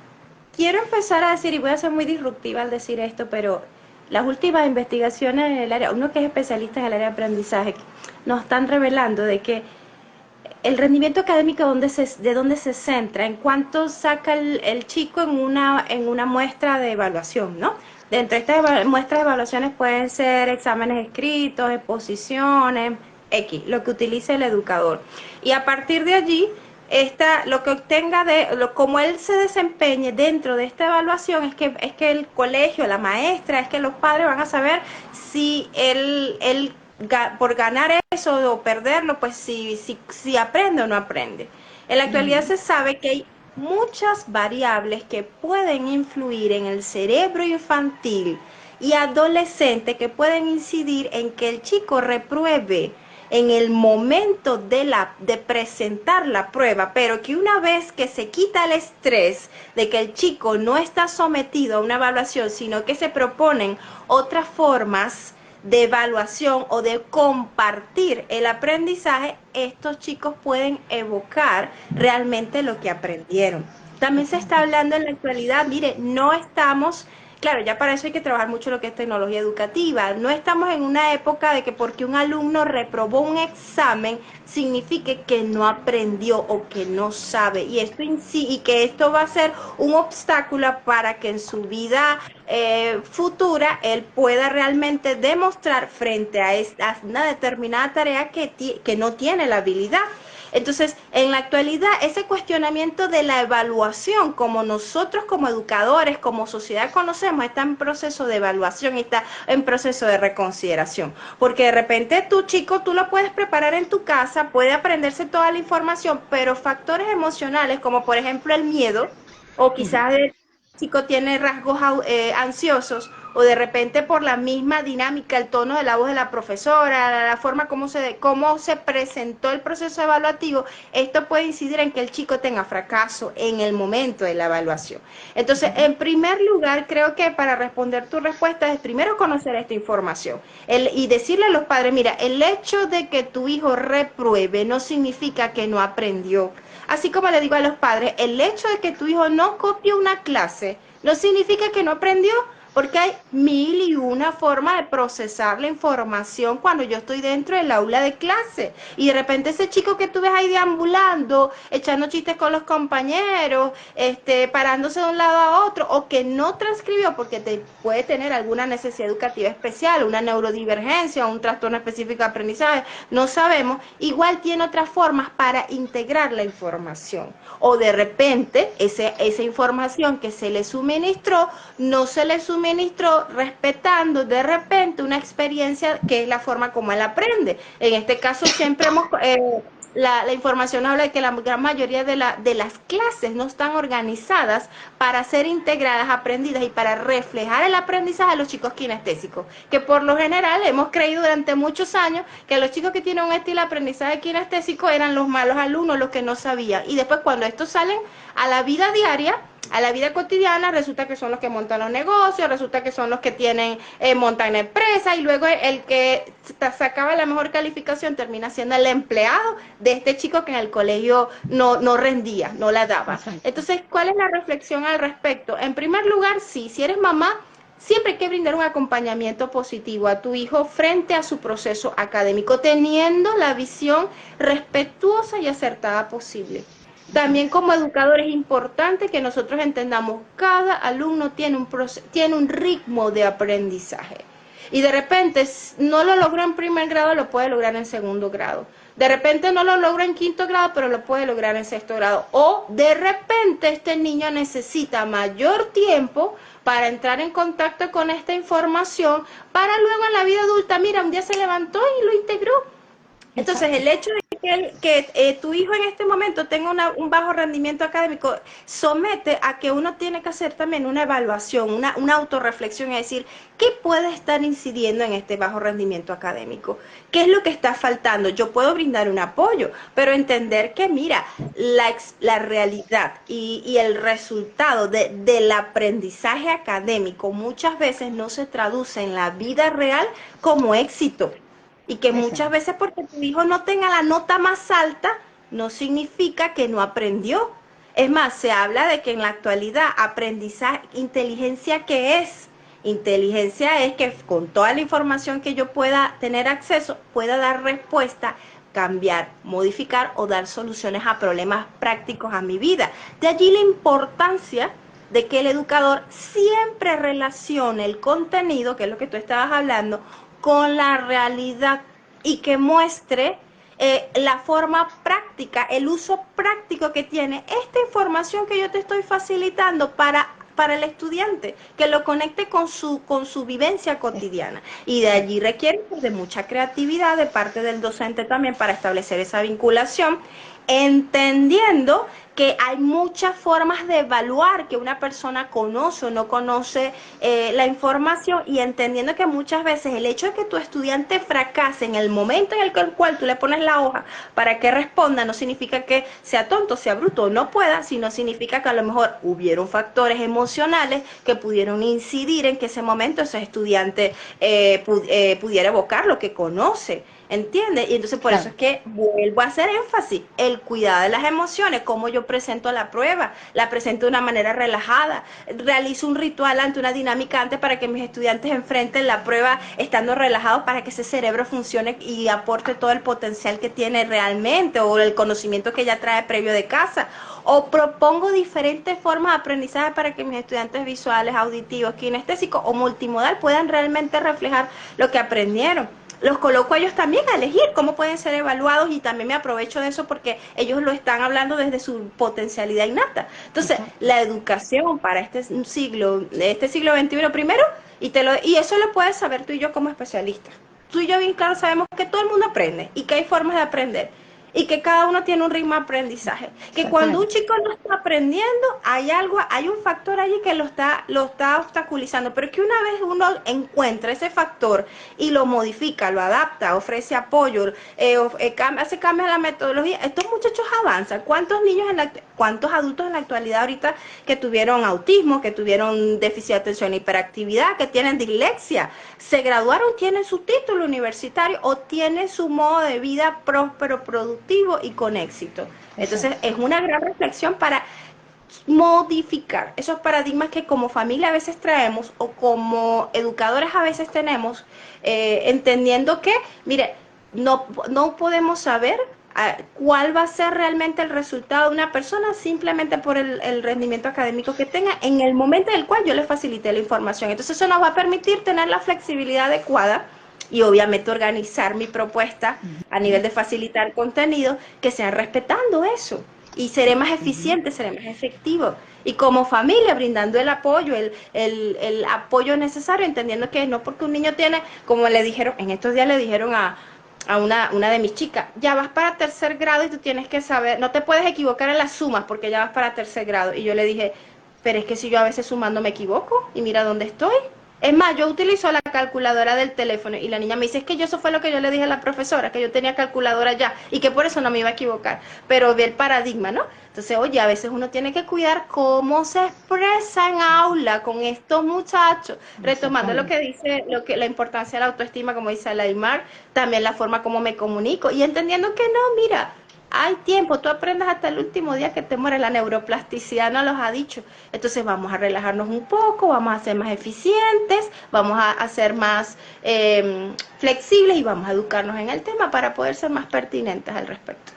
quiero empezar a decir, y voy a ser muy disruptiva al decir esto, pero las últimas investigaciones en el área, uno que es especialista en el área de aprendizaje, nos están revelando de que el rendimiento académico de dónde se centra, en cuánto saca el chico en una muestra de evaluación, ¿no? Dentro de estas muestras de evaluaciones pueden ser exámenes escritos, exposiciones, X, lo que utilice el educador. Y a partir de allí, lo que obtenga como él se desempeñe dentro de esta evaluación es que el colegio, la maestra, es que los padres van a saber si él por ganar eso o perderlo, pues si aprende o no aprende. En la actualidad se sabe que hay muchas variables que pueden influir en el cerebro infantil y adolescente que pueden incidir en que el chico repruebe en el momento de presentar la prueba, pero que una vez que se quita el estrés de que el chico no está sometido a una evaluación, sino que se proponen otras formas de evaluación o de compartir el aprendizaje, estos chicos pueden evocar realmente lo que aprendieron. También se está hablando en la actualidad, mire, no estamos, claro, ya para eso hay que trabajar mucho lo que es tecnología educativa. No estamos en una época de que porque un alumno reprobó un examen signifique que no aprendió o que no sabe. Y que esto va a ser un obstáculo para que en su vida futura él pueda realmente demostrar frente a una determinada tarea que no tiene la habilidad. Entonces, en la actualidad, ese cuestionamiento de la evaluación, como nosotros como educadores, como sociedad conocemos, está en proceso de evaluación y está en proceso de reconsideración. Porque de repente tu chico, tú lo puedes preparar en tu casa, puede aprenderse toda la información, pero factores emocionales, como por ejemplo el miedo, o quizás el chico tiene rasgos ansiosos, o de repente por la misma dinámica, el tono de la voz de la profesora, la forma cómo se presentó el proceso evaluativo, esto puede incidir en que el chico tenga fracaso en el momento de la evaluación. Entonces, en primer lugar, creo que para responder tu respuesta es primero conocer esta información y decirle a los padres, mira, el hecho de que tu hijo repruebe no significa que no aprendió. Así como le digo a los padres, el hecho de que tu hijo no copie una clase no significa que no aprendió, porque hay mil y una formas de procesar la información cuando yo estoy dentro del aula de clase. Y de repente ese chico que tú ves ahí deambulando, echando chistes con los compañeros, parándose de un lado a otro, o que no transcribió porque puede tener alguna necesidad educativa especial, una neurodivergencia, un trastorno específico de aprendizaje, no sabemos, igual tiene otras formas para integrar la información. O de repente esa información que se le suministró, no se le suministró respetando de repente una experiencia que es la forma como él aprende. En este caso siempre la información habla de que la gran mayoría de las clases no están organizadas para ser integradas, aprendidas y para reflejar el aprendizaje de los chicos kinestésicos, que por lo general hemos creído durante muchos años que los chicos que tienen un estilo de aprendizaje kinestésico eran los malos alumnos, los que no sabían, y después cuando estos salen a la vida diaria, a la vida cotidiana, resulta que son los que montan los negocios, resulta que son los que montan empresas, y luego el que sacaba la mejor calificación termina siendo el empleado de este chico que en el colegio no rendía, no la daba. Entonces, ¿cuál es la reflexión al respecto? En primer lugar, sí, si eres mamá, siempre hay que brindar un acompañamiento positivo a tu hijo frente a su proceso académico, teniendo la visión respetuosa y acertada posible. También como educador es importante que nosotros entendamos cada alumno tiene un ritmo de aprendizaje. Y de repente no lo logra en primer grado, lo puede lograr en segundo grado. De repente no lo logra en quinto grado, pero lo puede lograr en sexto grado. O de repente este niño necesita mayor tiempo para entrar en contacto con esta información, para luego en la vida adulta, mira, un día se levantó y lo integró. Entonces, el hecho de que tu hijo en este momento tenga un bajo rendimiento académico somete a que uno tiene que hacer también una evaluación, una autorreflexión, es decir, ¿qué puede estar incidiendo en este bajo rendimiento académico? ¿Qué es lo que está faltando? Yo puedo brindar un apoyo, pero entender que, mira, la realidad y el resultado del aprendizaje académico muchas veces no se traduce en la vida real como éxito. Y que muchas veces porque tu hijo no tenga la nota más alta, no significa que no aprendió. Es más, se habla de que en la actualidad aprendizaje, inteligencia, ¿qué es? Inteligencia es que con toda la información que yo pueda tener acceso, pueda dar respuesta, cambiar, modificar o dar soluciones a problemas prácticos a mi vida. De allí la importancia de que el educador siempre relacione el contenido, que es lo que tú estabas hablando, con la realidad y que muestre la forma práctica, el uso práctico que tiene esta información que yo te estoy facilitando para el estudiante, que lo conecte con su vivencia cotidiana. Y de allí requiere de mucha creatividad de parte del docente también para establecer esa vinculación entendiendo que hay muchas formas de evaluar que una persona conoce o no conoce la información, y entendiendo que muchas veces el hecho de que tu estudiante fracase en el momento en el cual tú le pones la hoja para que responda no significa que sea tonto, sea bruto o no pueda, sino significa que a lo mejor hubieron factores emocionales que pudieron incidir en que ese momento ese estudiante pudiera evocar lo que conoce. ¿Entiendes? Y entonces por eso Claro. es que vuelvo a hacer énfasis, el cuidado de las emociones, cómo yo presento la prueba, la presento de una manera relajada, realizo un ritual ante una dinámica antes para que mis estudiantes enfrenten la prueba estando relajados, para que ese cerebro funcione y aporte todo el potencial que tiene realmente, o el conocimiento que ya trae previo de casa. O propongo diferentes formas de aprendizaje para que mis estudiantes visuales, auditivos, kinestésicos o multimodal puedan realmente reflejar lo que aprendieron. Los coloco a ellos también a elegir cómo pueden ser evaluados, y también me aprovecho de eso porque ellos lo están hablando desde su potencialidad innata. Entonces, Exacto. la educación para este siglo XXI primero, y eso lo puedes saber tú y yo como especialistas. Tú y yo bien claro sabemos que todo el mundo aprende y que hay formas de aprender y que cada uno tiene un ritmo de aprendizaje. Que cuando un Exactamente. chico no está aprendiendo, hay un factor allí que lo está obstaculizando, pero que una vez uno encuentra ese factor y lo modifica, lo adapta, ofrece apoyo, hace cambios en la metodología, estos muchachos avanzan. ¿Cuántos adultos en la actualidad ahorita que tuvieron autismo, que tuvieron déficit de atención e hiperactividad, que tienen dislexia, se graduaron, tienen su título universitario o tienen su modo de vida próspero, productivo y con éxito? Entonces Exacto. es una gran reflexión para modificar esos paradigmas que como familia a veces traemos o como educadores a veces tenemos, entendiendo que, mire, no podemos saber cuál va a ser realmente el resultado de una persona simplemente por el rendimiento académico que tenga en el momento en el cual yo le facilite la información. Entonces eso nos va a permitir tener la flexibilidad adecuada y obviamente organizar mi propuesta a nivel Ujú, de facilitar contenido que sea respetando eso, y seré más ujú. eficiente, seré más efectivo. Y como familia, brindando el apoyo, el apoyo necesario, entendiendo que no porque un niño tiene, como le dijeron, en estos días le dijeron a una de mis chicas, ya vas para tercer grado y tú tienes que saber, no te puedes equivocar en las sumas porque ya vas para tercer grado. Y yo le dije, pero es que si yo a veces sumando me equivoco y mira dónde estoy. Es más, yo utilizo la calculadora del teléfono y la niña me dice, es que eso fue lo que yo le dije a la profesora, que yo tenía calculadora ya y que por eso no me iba a equivocar. Pero ve el paradigma, ¿no? Entonces, oye, a veces uno tiene que cuidar cómo se expresa en aula con estos muchachos, retomando lo Exactamente. que dice, la importancia de la autoestima, como dice Alaimar, también la forma como me comunico y entendiendo que no, mira, hay tiempo, tú aprendes hasta el último día que te mueres, la neuroplasticidad nos los ha dicho. Entonces vamos a relajarnos un poco, vamos a ser más eficientes, vamos a ser más flexibles y vamos a educarnos en el tema para poder ser más pertinentes al respecto.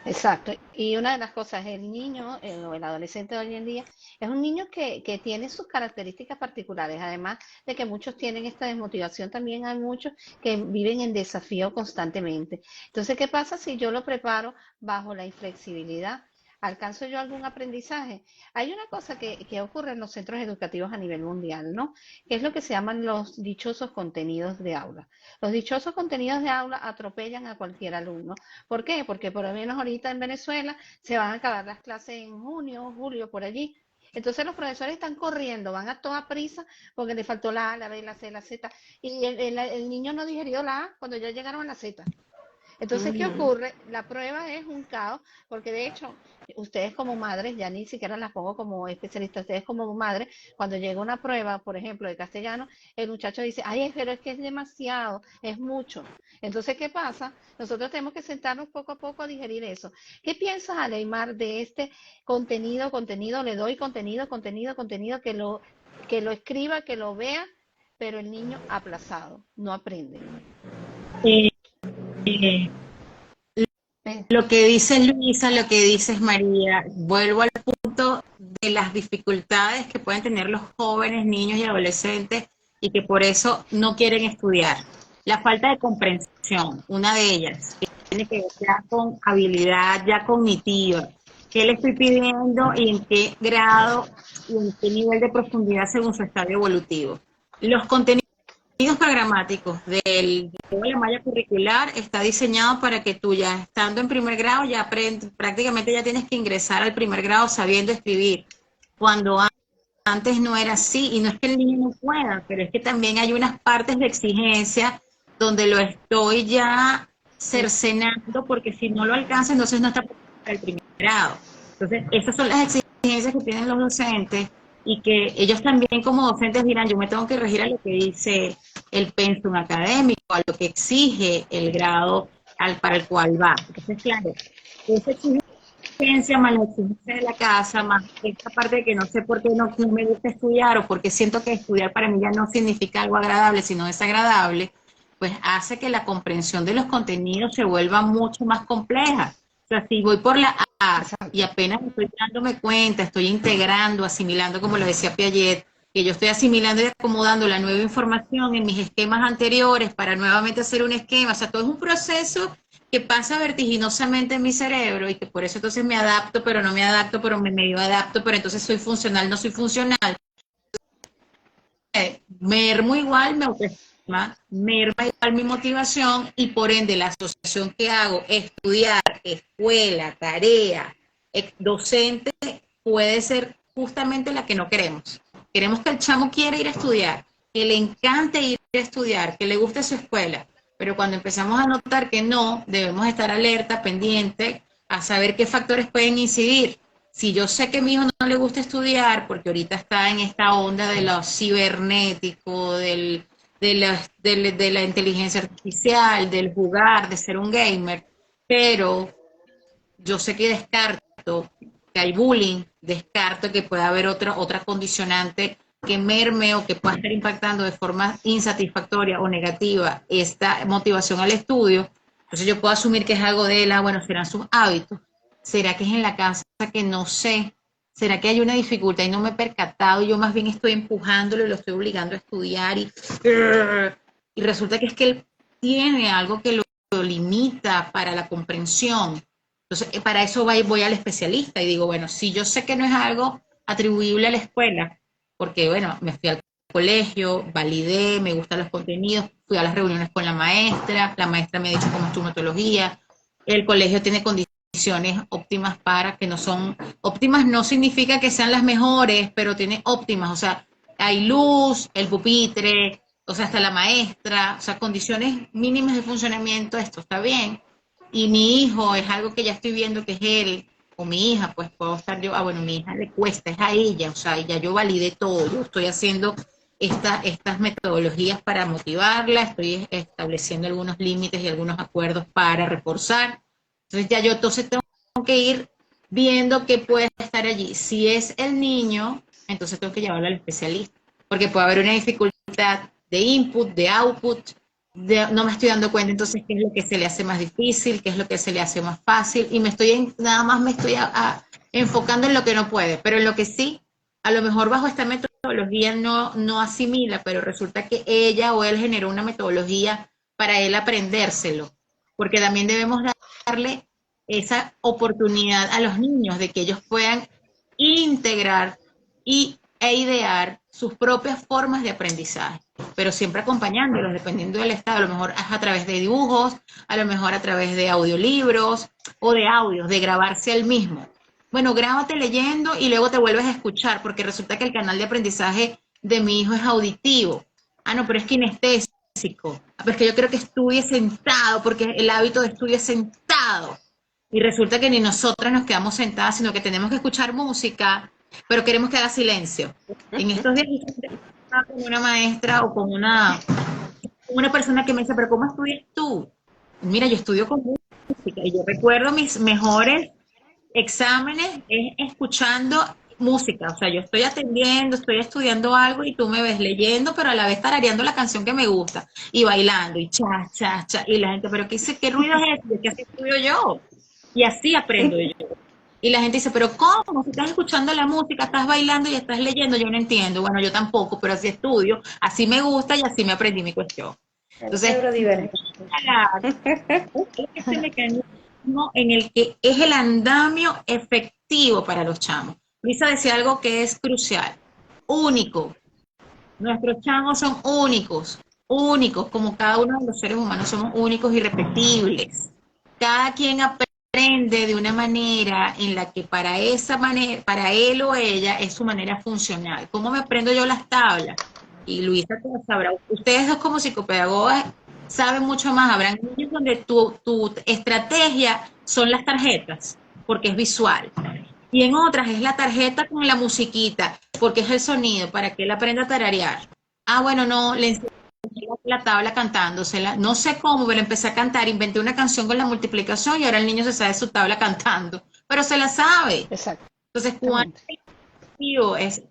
Exacto. Y una de las cosas, el niño o el adolescente de hoy en día es un niño que tiene sus características particulares, además de que muchos tienen esta desmotivación, también hay muchos que viven en desafío constantemente. Entonces, ¿qué pasa si yo lo preparo bajo la inflexibilidad? ¿Alcanzo yo algún aprendizaje? Hay una cosa que ocurre en los centros educativos a nivel mundial, ¿no? Que es lo que se llaman los dichosos contenidos de aula. Los dichosos contenidos de aula atropellan a cualquier alumno. ¿Por qué? Porque por lo menos ahorita en Venezuela se van a acabar las clases en junio, julio, por allí. Entonces los profesores están corriendo, van a toda prisa porque le faltó la A, la B, la C, la Z. Y el niño no digerió la A cuando ya llegaron a la Z. Entonces, ¿qué Ujú. ocurre? La prueba es un caos, porque de hecho, ustedes como madres, ya ni siquiera las pongo como especialistas, ustedes como madres, cuando llega una prueba, por ejemplo, de castellano, el muchacho dice, ay, pero es que es demasiado, es mucho. Entonces, ¿qué pasa? Nosotros tenemos que sentarnos poco a poco a digerir eso. ¿Qué piensas, Aleimar, de este contenido? Le doy contenido, que lo escriba, que lo vea, pero el niño aplazado, no aprende. Eh, eh, Eh, lo que dice Luisa, lo que dices María, vuelvo al punto de las dificultades que pueden tener los jóvenes, niños y adolescentes y que por eso no quieren estudiar. La falta de comprensión, una de ellas, que tiene que ver ya con habilidad ya cognitiva. ¿Qué le estoy pidiendo y en qué grado y en qué nivel de profundidad según su estadio evolutivo? Los contenidos programáticos de toda la malla curricular está diseñado para que tú ya estando en primer grado ya prácticamente ya tienes que ingresar al primer grado sabiendo escribir. Cuando antes no era así, y no es que el niño no pueda, pero es que también hay unas partes de exigencia donde lo estoy ya cercenando, porque si no lo alcanza, entonces no está para el primer grado. Entonces, esas son las exigencias que tienen los docentes y que ellos también como docentes dirán, yo me tengo que regir a lo que dice el pensum académico, a lo que exige el grado para el cual va. Entonces, claro, esa exigencia más la exigencia de la casa, más esta parte de que no sé por qué no me gusta estudiar o porque siento que estudiar para mí ya no significa algo agradable, sino desagradable, pues hace que la comprensión de los contenidos se vuelva mucho más compleja. O sea, si voy por la A y apenas estoy dándome cuenta, estoy integrando, asimilando, como lo decía Piaget, que yo estoy asimilando y acomodando la nueva información en mis esquemas anteriores para nuevamente hacer un esquema. O sea, todo es un proceso que pasa vertiginosamente en mi cerebro y que por eso entonces me adapto, pero no me adapto, pero me medio adapto, pero entonces soy funcional, no soy funcional. Mermo igual mi autoestima, merma igual mi motivación y por ende la asociación que hago, estudiar, escuela, tarea, docente, puede ser justamente la que no queremos. Queremos que el chamo quiera ir a estudiar, que le encante ir a estudiar, que le guste su escuela, pero cuando empezamos a notar que no, debemos estar alerta, pendiente, a saber qué factores pueden incidir. Si yo sé que a mi hijo no le gusta estudiar, porque ahorita está en esta onda de lo cibernético, de la inteligencia artificial, del jugar, de ser un gamer, pero yo sé que descarto que hay bullying, descarto que pueda haber otra condicionante que merme o que pueda estar impactando de forma insatisfactoria o negativa esta motivación al estudio, entonces yo puedo asumir que es algo de él, bueno, serán sus hábitos. ¿Será que es en la casa que no sé? ¿Será que hay una dificultad y no me he percatado y yo más bien estoy empujándolo y lo estoy obligando a estudiar y resulta que es que él tiene algo que lo limita para la comprensión? Entonces, para eso voy al especialista y digo, bueno, si yo sé que no es algo atribuible a la escuela, porque bueno, me fui al colegio, validé, me gustan los contenidos, fui a las reuniones con la maestra me ha dicho cómo es tu metodología, el colegio tiene condiciones óptimas para que no son, óptimas no significa que sean las mejores, pero tiene óptimas, o sea, hay luz, el pupitre, o sea, hasta la maestra, o sea, condiciones mínimas de funcionamiento, esto está bien. Y mi hijo es algo que ya estoy viendo que es él, o mi hija, pues puedo estar yo, bueno, mi hija le cuesta, es a ella, o sea, ya yo validé todo, yo estoy haciendo estas metodologías para motivarla, estoy estableciendo algunos límites y algunos acuerdos para reforzar. Entonces ya yo entonces tengo que ir viendo qué puede estar allí. Si es el niño, entonces tengo que llevarlo al especialista, porque puede haber una dificultad de input, de output, no me estoy dando cuenta entonces qué es lo que se le hace más difícil, qué es lo que se le hace más fácil, y nada más me estoy enfocando en lo que no puede, pero en lo que sí, a lo mejor bajo esta metodología no asimila, pero resulta que ella o él generó una metodología para él aprendérselo, porque también debemos darle esa oportunidad a los niños de que ellos puedan integrar e idear sus propias formas de aprendizaje, pero siempre acompañándolos, dependiendo del estado, a lo mejor es a través de dibujos, a lo mejor a través de audiolibros o de audios, de grabarse al mismo. Bueno, grábate leyendo y luego te vuelves a escuchar, porque resulta que el canal de aprendizaje de mi hijo es auditivo. Ah, no, pero es kinestésico. Pero es que yo creo que estudie sentado, porque el hábito de estudio es sentado. Y resulta que ni nosotras nos quedamos sentadas, sino que tenemos que escuchar música, pero queremos que haga silencio. En estos días estaba con una maestra o con una persona que me dice, pero ¿cómo estudias tú? Mira, yo estudio con música y yo recuerdo mis mejores exámenes es escuchando música, o sea, yo estoy atendiendo, estoy estudiando algo y tú me ves leyendo, pero a la vez tarareando la canción que me gusta y bailando y cha, cha, cha, y la gente, pero ¿qué ruido es ese? ¿Qué así estudio yo? Y así aprendo yo. Y la gente dice, pero ¿cómo? Si estás escuchando la música, estás bailando y estás leyendo, yo no entiendo. Bueno, yo tampoco, pero así estudio, así me gusta y así me aprendí mi cuestión. Entonces, este mecanismo en el que es el andamio efectivo para los chamos. Lisa decía algo que es crucial, único. Nuestros chamos son únicos. únicos, como cada uno de los seres humanos somos únicos y irrepetibles. Cada quien aprende de una manera en la que para esa manera, para él o ella es su manera funcional. ¿Cómo me aprendo yo las tablas? Y Luisa te lo sabrá. Ustedes dos como psicopedagogas saben mucho más. Habrán niños donde tu estrategia son las tarjetas, porque es visual. Y en otras es la tarjeta con la musiquita, porque es el sonido, para que él aprenda a tararear. Ah, bueno, no, le enseñé la tabla cantándosela. No sé cómo, pero empecé a cantar, inventé una canción con la multiplicación y ahora el niño se sabe su tabla cantando, pero se la sabe. Entonces, cuán Exactamente. efectivo es,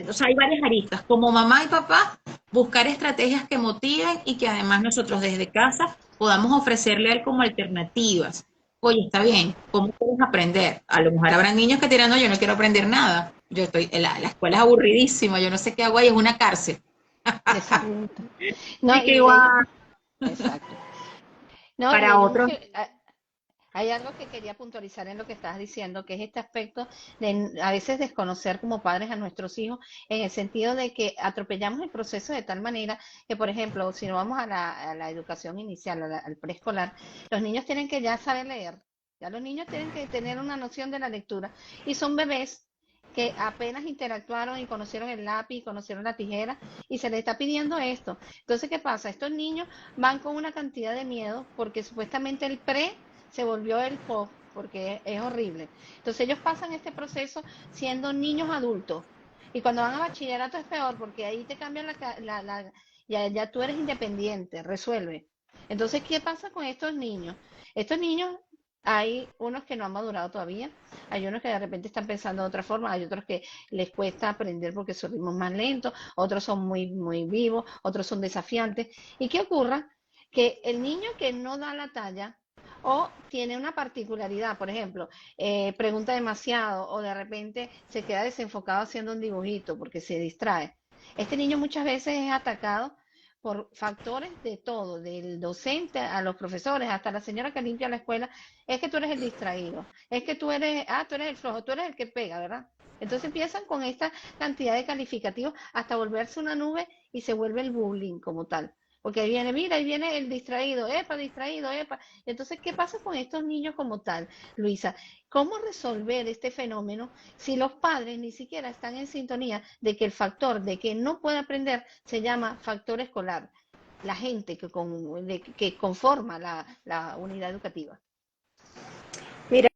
o sea, hay varias aristas. Como mamá y papá, buscar estrategias que motiven y que además nosotros desde casa podamos ofrecerle a él como alternativas. Oye, está bien, ¿cómo puedes aprender? A lo mejor habrá niños que dirán, no, yo no quiero aprender nada. Yo estoy, la escuela es aburridísima, yo no sé qué hago ahí, es una cárcel. Exacto. No, Así que igual, exacto. No, y para otros, hay algo que quería puntualizar en lo que estás diciendo, que es este aspecto de a veces desconocer como padres a nuestros hijos, en el sentido de que atropellamos el proceso de tal manera que, por ejemplo, si no vamos a la educación inicial, al preescolar, los niños tienen que ya saber leer, ya los niños tienen que tener una noción de la lectura, y son bebés que apenas interactuaron y conocieron el lápiz, conocieron la tijera, y se les está pidiendo esto. Entonces, ¿qué pasa? Estos niños van con una cantidad de miedo porque supuestamente el pre se volvió el post, porque es horrible. Entonces ellos pasan este proceso siendo niños adultos. Y cuando van a bachillerato es peor, porque ahí te cambian ya tú eres independiente, resuelve. Entonces, ¿qué pasa con estos niños? Estos niños, hay unos que no han madurado todavía, hay unos que de repente están pensando de otra forma, hay otros que les cuesta aprender porque su ritmo es más lento, otros son muy vivos, otros son desafiantes. ¿Y qué ocurre? Que el niño que no da la talla o tiene una particularidad, por ejemplo, pregunta demasiado o de repente se queda desenfocado haciendo un dibujito porque se distrae. Este niño muchas veces es atacado por factores de todo, del docente a los profesores, hasta la señora que limpia la escuela, es que tú eres el distraído, es que tú eres el flojo, tú eres el que pega, ¿verdad? Entonces empiezan con esta cantidad de calificativos hasta volverse una nube y se vuelve el bullying como tal. Porque ahí viene, mira, ahí viene el distraído, epa, distraído, epa. Entonces, ¿qué pasa con estos niños como tal, Luisa? ¿Cómo resolver este fenómeno si los padres ni siquiera están en sintonía de que el factor de que no puede aprender se llama factor escolar, la gente que conforma la unidad educativa? Mira,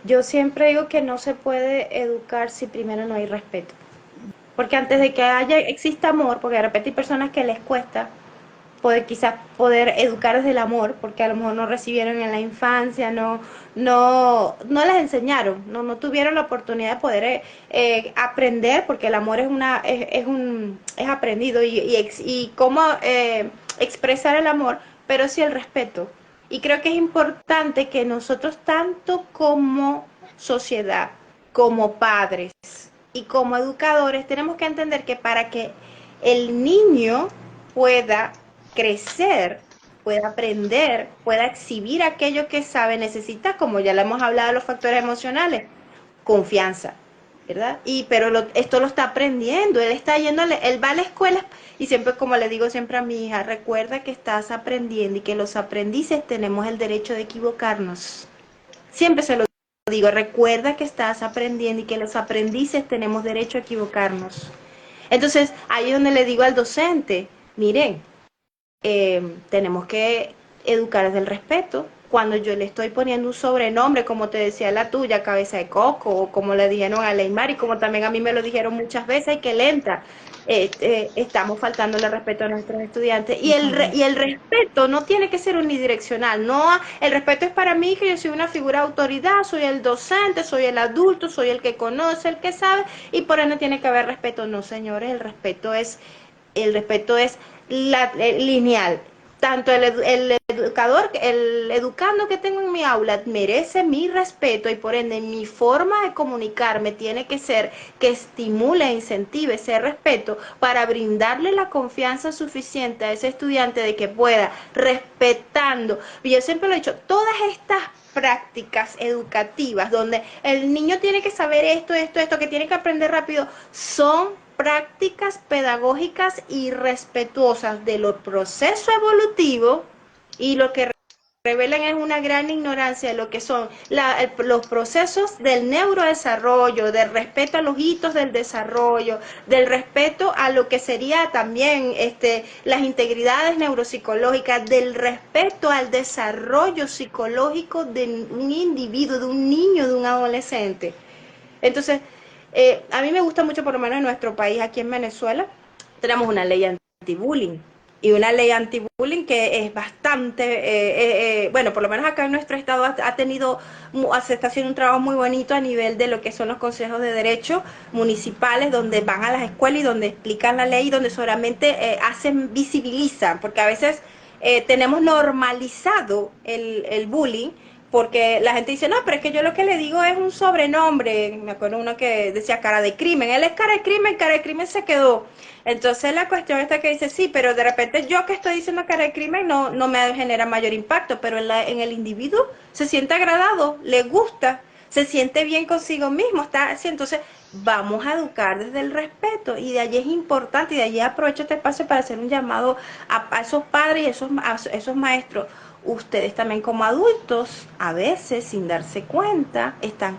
yo siempre digo que no se puede educar si primero no hay respeto. Porque antes de que exista amor, porque de repente hay personas que les cuesta quizás poder educar desde el amor, porque a lo mejor no recibieron en la infancia, no les enseñaron, no tuvieron la oportunidad de poder aprender, porque el amor es aprendido y cómo expresar el amor, pero sí el respeto. Y creo que es importante que nosotros, tanto como sociedad, como padres y como educadores, tenemos que entender que para que el niño pueda crecer, pueda aprender, pueda exhibir aquello que sabe, necesita, como ya lo hemos hablado, los factores emocionales, confianza, ¿verdad? Esto lo está aprendiendo, él está yendo, él va a la escuela y siempre, como le digo siempre a mi hija, recuerda que estás aprendiendo y que los aprendices tenemos el derecho de equivocarnos. Siempre se lo digo, recuerda que estás aprendiendo y que los aprendices tenemos derecho a equivocarnos. Entonces, ahí es donde le digo al docente, miren, tenemos que educar desde el respeto. Cuando yo le estoy poniendo un sobrenombre, como te decía la tuya, cabeza de coco, o como le dijeron a Leymar, y como también a mí me lo dijeron muchas veces, ay, que lenta, estamos faltándole respeto a nuestros estudiantes. Y el respeto no tiene que ser unidireccional, no, el respeto es para mí, que yo soy una figura de autoridad, soy el docente, soy el adulto, soy el que conoce, el que sabe, y por ende tiene que haber respeto. No, señores, el respeto es lineal. Tanto el educador, el educando que tengo en mi aula merece mi respeto y por ende mi forma de comunicarme tiene que ser que estimule e incentive ese respeto para brindarle la confianza suficiente a ese estudiante de que pueda, respetando. Y yo siempre lo he dicho, todas estas prácticas educativas donde el niño tiene que saber esto, que tiene que aprender rápido, son prácticas pedagógicas irrespetuosas de los procesos evolutivos y lo que revelan es una gran ignorancia de lo que son los procesos del neurodesarrollo, del respeto a los hitos del desarrollo, del respeto a lo que sería también las integridades neuropsicológicas, del respeto al desarrollo psicológico de un individuo, de un niño, de un adolescente. Entonces, a mí me gusta mucho, por lo menos en nuestro país, aquí en Venezuela, tenemos una ley anti-bullying. Y una ley anti-bullying que es bastante, bueno, por lo menos acá en nuestro estado se está haciendo un trabajo muy bonito a nivel de lo que son los consejos de derecho municipales, donde van a las escuelas y donde explican la ley y donde solamente visibilizan, porque a veces tenemos normalizado el bullying, porque la gente dice, no, pero es que yo lo que le digo es un sobrenombre. Me acuerdo uno que decía cara de crimen, él es cara de crimen se quedó. Entonces la cuestión está que dice, sí, pero de repente yo que estoy diciendo cara de crimen no me genera mayor impacto, pero en el individuo se siente agradado, le gusta, se siente bien consigo mismo, está así. Entonces vamos a educar desde el respeto, y de allí es importante, y de allí aprovecho este espacio para hacer un llamado a esos padres y a esos maestros. Ustedes también como adultos, a veces sin darse cuenta, están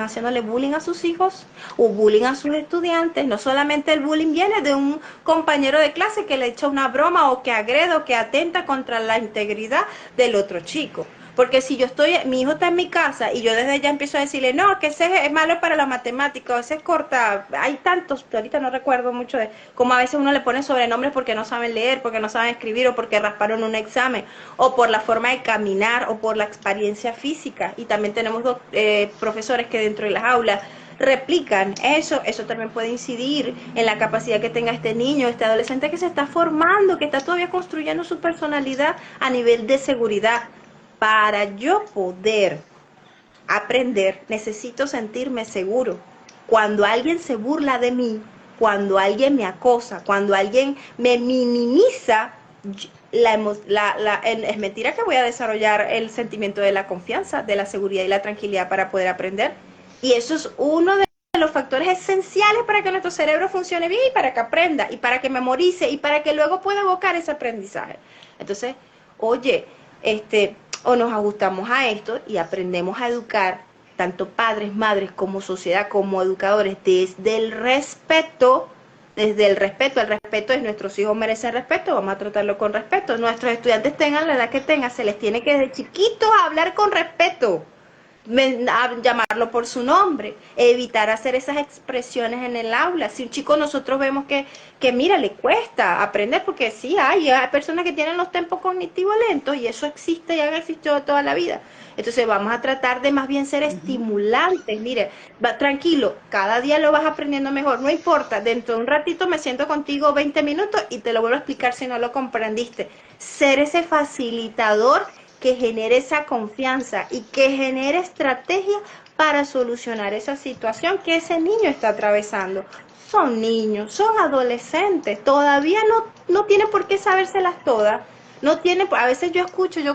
haciéndole bullying a sus hijos o bullying a sus estudiantes. No solamente el bullying viene de un compañero de clase que le echa una broma o que agrede o que atenta contra la integridad del otro chico. Porque si mi hijo está en mi casa y yo desde ya empiezo a decirle, no, que ese es malo para la matemática, o ese es corta, hay tantos, ahorita no recuerdo mucho de cómo a veces uno le pone sobrenombres porque no saben leer, porque no saben escribir, o porque rasparon un examen, o por la forma de caminar, o por la experiencia física. Y también tenemos profesores que dentro de las aulas replican eso también puede incidir en la capacidad que tenga este niño, este adolescente que se está formando, que está todavía construyendo su personalidad a nivel de seguridad. Para yo poder aprender, necesito sentirme seguro. Cuando alguien se burla de mí, cuando alguien me acosa, cuando alguien me minimiza, es mentira que voy a desarrollar el sentimiento de la confianza, de la seguridad y la tranquilidad para poder aprender. Y eso es uno de los factores esenciales para que nuestro cerebro funcione bien y para que aprenda, y para que memorice, y para que luego pueda evocar ese aprendizaje. Entonces, oye, o nos ajustamos a esto y aprendemos a educar, tanto padres, madres, como sociedad, como educadores, desde el respeto. Desde el respeto es nuestros hijos merecen respeto, vamos a tratarlo con respeto. Nuestros estudiantes tengan la edad que tengan, se les tiene que desde chiquitos hablar con respeto, llamarlo por su nombre, evitar hacer esas expresiones en el aula. Si un chico nosotros vemos que mira, le cuesta aprender, porque sí hay personas que tienen los tempos cognitivos lentos, y eso existe y ha existido toda la vida. Entonces vamos a tratar de más bien ser estimulantes. Mire, tranquilo, cada día lo vas aprendiendo mejor, no importa, dentro de un ratito me siento contigo 20 minutos y te lo vuelvo a explicar si no lo comprendiste. Ser ese facilitador que genere esa confianza y que genere estrategia para solucionar esa situación que ese niño está atravesando. Son niños, son adolescentes, todavía no tienen por qué sabérselas todas. A veces yo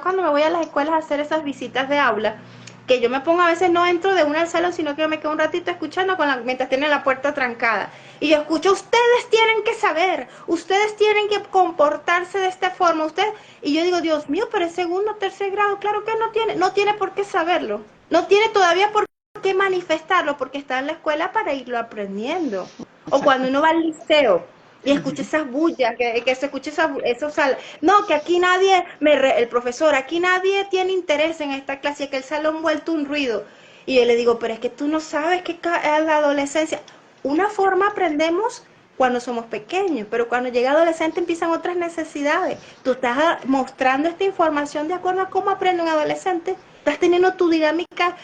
cuando me voy a las escuelas a hacer esas visitas de aula, que yo me pongo, a veces no entro de una al salón, sino que yo me quedo un ratito escuchando mientras tienen la puerta trancada. Y yo escucho, ustedes tienen que saber, ustedes tienen que comportarse de esta forma, y yo digo, Dios mío, pero es segundo o tercer grado, claro que no tiene por qué saberlo, no tiene todavía por qué manifestarlo, porque está en la escuela para irlo aprendiendo. O cuando uno va al liceo y escucha esas bullas, que se escucha no, que aquí el profesor, aquí nadie tiene interés en esta clase, que el salón vuelto un ruido. Y yo le digo, pero es que tú no sabes que es la adolescencia. Una forma aprendemos cuando somos pequeños, pero cuando llega adolescente empiezan otras necesidades. Tú estás mostrando esta información de acuerdo a cómo aprende un adolescente. Estás teniendo tu dinámica,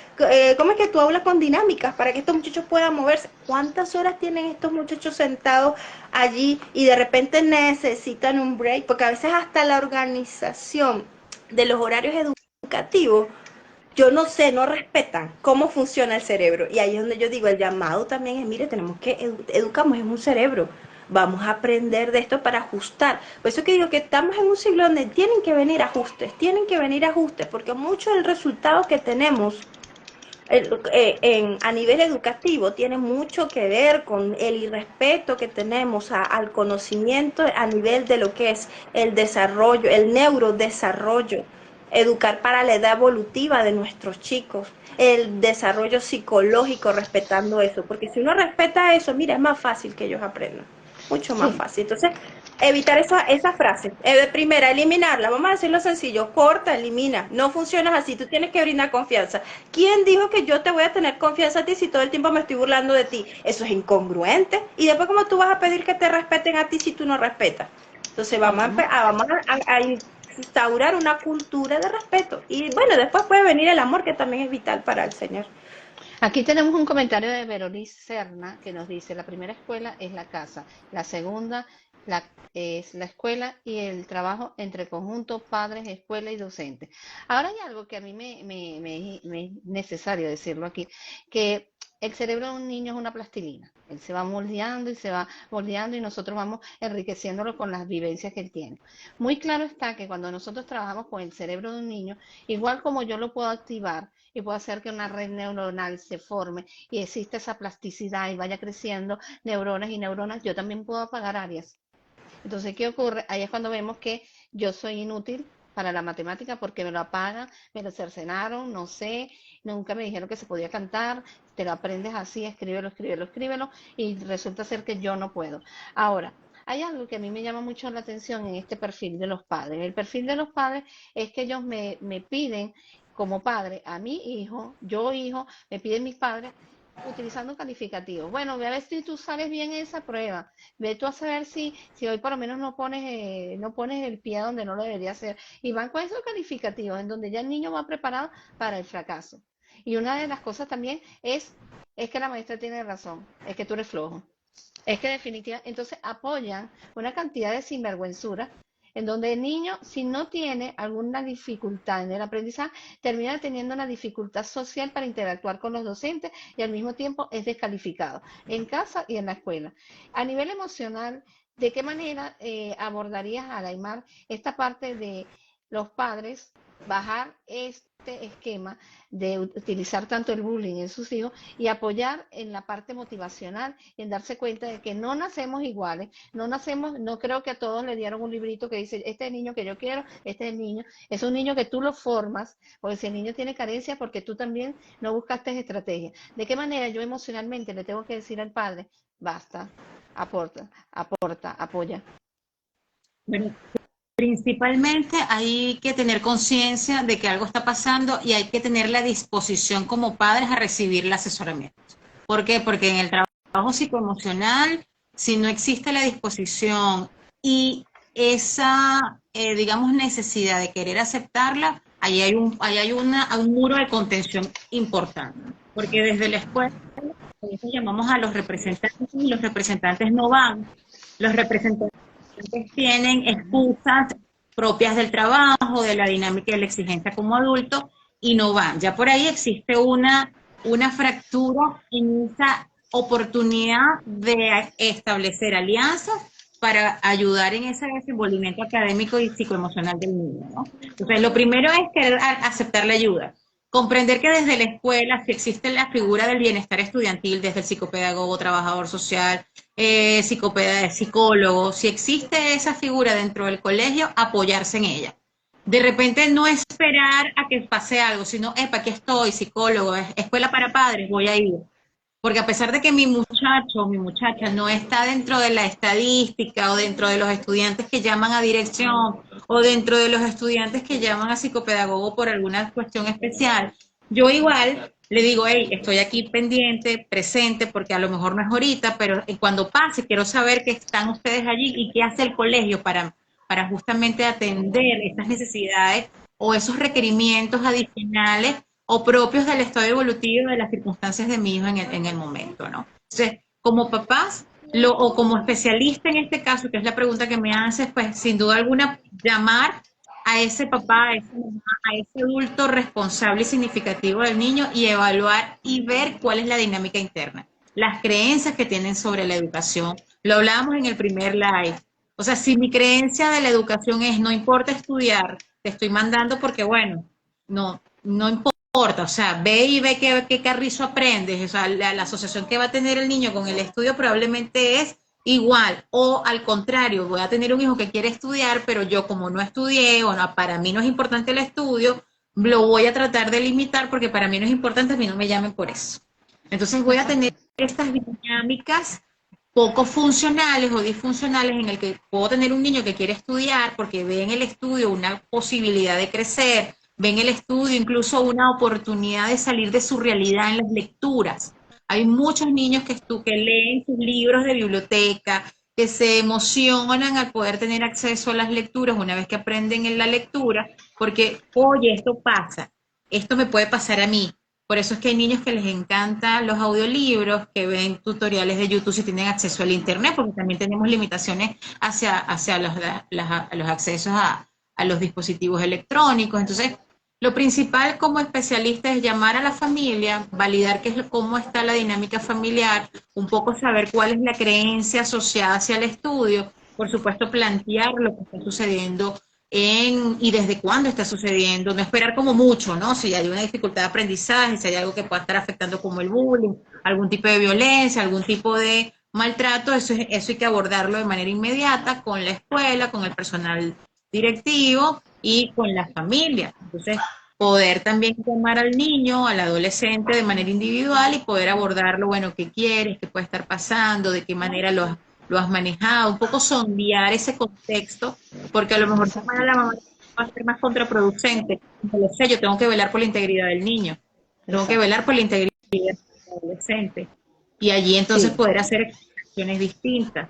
¿cómo es que tú hablas con dinámicas para que estos muchachos puedan moverse? ¿Cuántas horas tienen estos muchachos sentados allí y de repente necesitan un break? Porque a veces hasta la organización de los horarios educativos, yo no sé, no respetan cómo funciona el cerebro. Y ahí es donde yo digo, el llamado también es, mire, tenemos que educamos en un cerebro. Vamos a aprender de esto para ajustar. Por eso que digo que estamos en un siglo donde tienen que venir ajustes, porque mucho del resultado que tenemos a nivel educativo tiene mucho que ver con el irrespeto que tenemos al conocimiento a nivel de lo que es el desarrollo, el neurodesarrollo, educar para la edad evolutiva de nuestros chicos, el desarrollo psicológico respetando eso, porque si uno respeta eso, mira, es más fácil que ellos aprendan, mucho más Sí, fácil. Entonces, evitar esa frase. Primera, eliminarla. Vamos a decirlo sencillo. Corta, elimina. No funcionas así. Tú tienes que brindar confianza. ¿Quién dijo que yo te voy a tener confianza a ti si todo el tiempo me estoy burlando de ti? Eso es incongruente. Y después, ¿cómo tú vas a pedir que te respeten a ti si tú no respetas? Entonces, vamos a instaurar una cultura de respeto. Y bueno, después puede venir el amor, que también es vital para el Señor. aquí tenemos un comentario de Veronice Serna que nos dice, la primera escuela es la casa, la segunda es la escuela y el trabajo entre conjunto, padres, escuela y docentes. Ahora hay algo que a mí me es necesario decirlo aquí, que el cerebro de un niño es una plastilina. Él se va moldeando y se va moldeando y nosotros vamos enriqueciéndolo con las vivencias que él tiene. Muy claro está que cuando nosotros trabajamos con el cerebro de un niño, igual como yo lo puedo activar, y puedo hacer que una red neuronal se forme y exista esa plasticidad y vaya creciendo neuronas y neuronas, yo también puedo apagar áreas. Entonces, ¿qué ocurre? Ahí es cuando vemos que yo soy inútil para la matemática porque me lo apagan, me lo cercenaron, no sé, nunca me dijeron que se podía cantar, te lo aprendes así, escríbelo, escríbelo, escríbelo, y resulta ser que yo no puedo. Ahora, hay algo que a mí me llama mucho la atención en este perfil de los padres. El perfil de los padres es que ellos me piden como padre a mi hijo, yo hijo, me piden mis padres utilizando calificativos. Bueno, ve a ver si tú sales bien en esa prueba. Ve tú a saber si hoy por lo menos no pones el pie donde no lo debería hacer. Y van con esos calificativos en donde ya el niño va preparado para el fracaso. Y una de las cosas también es que la maestra tiene razón, es que tú eres flojo. Es que definitivamente, entonces apoyan una cantidad de sinvergüenzuras en donde el niño, si no tiene alguna dificultad en el aprendizaje, termina teniendo una dificultad social para interactuar con los docentes y al mismo tiempo es descalificado en casa y en la escuela. A nivel emocional, ¿de qué manera abordarías, Adaimar, esta parte de los padres bajar este esquema de utilizar tanto el bullying en sus hijos y apoyar en la parte motivacional y en darse cuenta de que no nacemos iguales, no nacemos, no creo que a todos le dieron un librito que dice, este es el niño que yo quiero, este es el niño, es un niño que tú lo formas, porque si el niño tiene carencia, porque tú también no buscaste estrategia. ¿De qué manera yo emocionalmente le tengo que decir al padre, basta, aporta, aporta, apoya? Bueno, principalmente hay que tener conciencia de que algo está pasando y hay que tener la disposición como padres a recibir el asesoramiento. ¿Por qué? Porque en el trabajo psicoemocional, si no existe la disposición y esa, digamos, necesidad de querer aceptarla, ahí hay un muro de contención importante. Porque desde la escuela, a veces llamamos a los representantes y los representantes no van. Los representantes tienen excusas propias del trabajo, de la dinámica y de la exigencia como adulto, y no van. Ya por ahí existe una fractura en esa oportunidad de establecer alianzas para ayudar en ese desenvolvimiento académico y psicoemocional del niño, ¿no? Entonces, lo primero es querer aceptar la ayuda. Comprender que desde la escuela, si existe la figura del bienestar estudiantil, desde el psicopedagogo, trabajador social, psicólogo, si existe esa figura dentro del colegio, apoyarse en ella. De repente no esperar a que pase algo, sino, epa, aquí estoy, psicólogo, escuela para padres, voy a ir. Porque a pesar de que mi muchacho o mi muchacha no está dentro de la estadística o dentro de los estudiantes que llaman a dirección o dentro de los estudiantes que llaman a psicopedagogo por alguna cuestión especial, yo igual le digo, hey, estoy aquí pendiente, presente, porque a lo mejor no es ahorita, pero cuando pase quiero saber que están ustedes allí y qué hace el colegio para justamente atender esas necesidades o esos requerimientos adicionales o propios del estado evolutivo de las circunstancias de mi hijo en el momento, ¿no? Entonces, como papás, o como especialista en este caso, que es la pregunta que me haces, pues sin duda alguna llamar a ese papá, a esa mamá, a ese adulto responsable y significativo del niño y evaluar y ver cuál es la dinámica interna, las creencias que tienen sobre la educación. Lo hablábamos en el primer live. O sea, si mi creencia de la educación es no importa estudiar, te estoy mandando porque, bueno, no importa importa, o sea, ve y ve qué carrizo aprendes, o sea, la asociación que va a tener el niño con el estudio probablemente es igual, o al contrario, voy a tener un hijo que quiere estudiar, pero yo como no estudié, o no, para mí no es importante el estudio, lo voy a tratar de limitar porque para mí no es importante, a mí no me llamen por eso. Entonces voy a tener estas dinámicas poco funcionales o disfuncionales en el que puedo tener un niño que quiere estudiar porque ve en el estudio una posibilidad de crecer, ve en el estudio incluso una oportunidad de salir de su realidad en las lecturas. Hay muchos niños que leen sus libros de biblioteca, que se emocionan al poder tener acceso a las lecturas una vez que aprenden en la lectura, porque, oye, esto pasa, esto me puede pasar a mí. Por eso es que hay niños que les encantan los audiolibros, que ven tutoriales de YouTube si tienen acceso al Internet, porque también tenemos limitaciones hacia los accesos a los dispositivos electrónicos. Entonces, lo principal como especialista es llamar a la familia, validar cómo está la dinámica familiar, un poco saber cuál es la creencia asociada hacia el estudio, por supuesto plantear lo que está sucediendo y desde cuándo está sucediendo, no esperar como mucho, ¿no? Si hay una dificultad de aprendizaje, si hay algo que pueda estar afectando como el bullying, algún tipo de violencia, algún tipo de maltrato, eso hay que abordarlo de manera inmediata con la escuela, con el personal directivo y con la familia. Entonces, poder también llamar al niño, al adolescente de manera individual y poder abordarlo, bueno, qué quieres, qué puede estar pasando, de qué manera lo has manejado, un poco sondear ese contexto, porque a lo mejor para la mamá va a ser más contraproducente. Lo sé, yo tengo que velar por la integridad del niño, tengo que velar por la integridad del adolescente, y allí entonces poder hacer acciones distintas.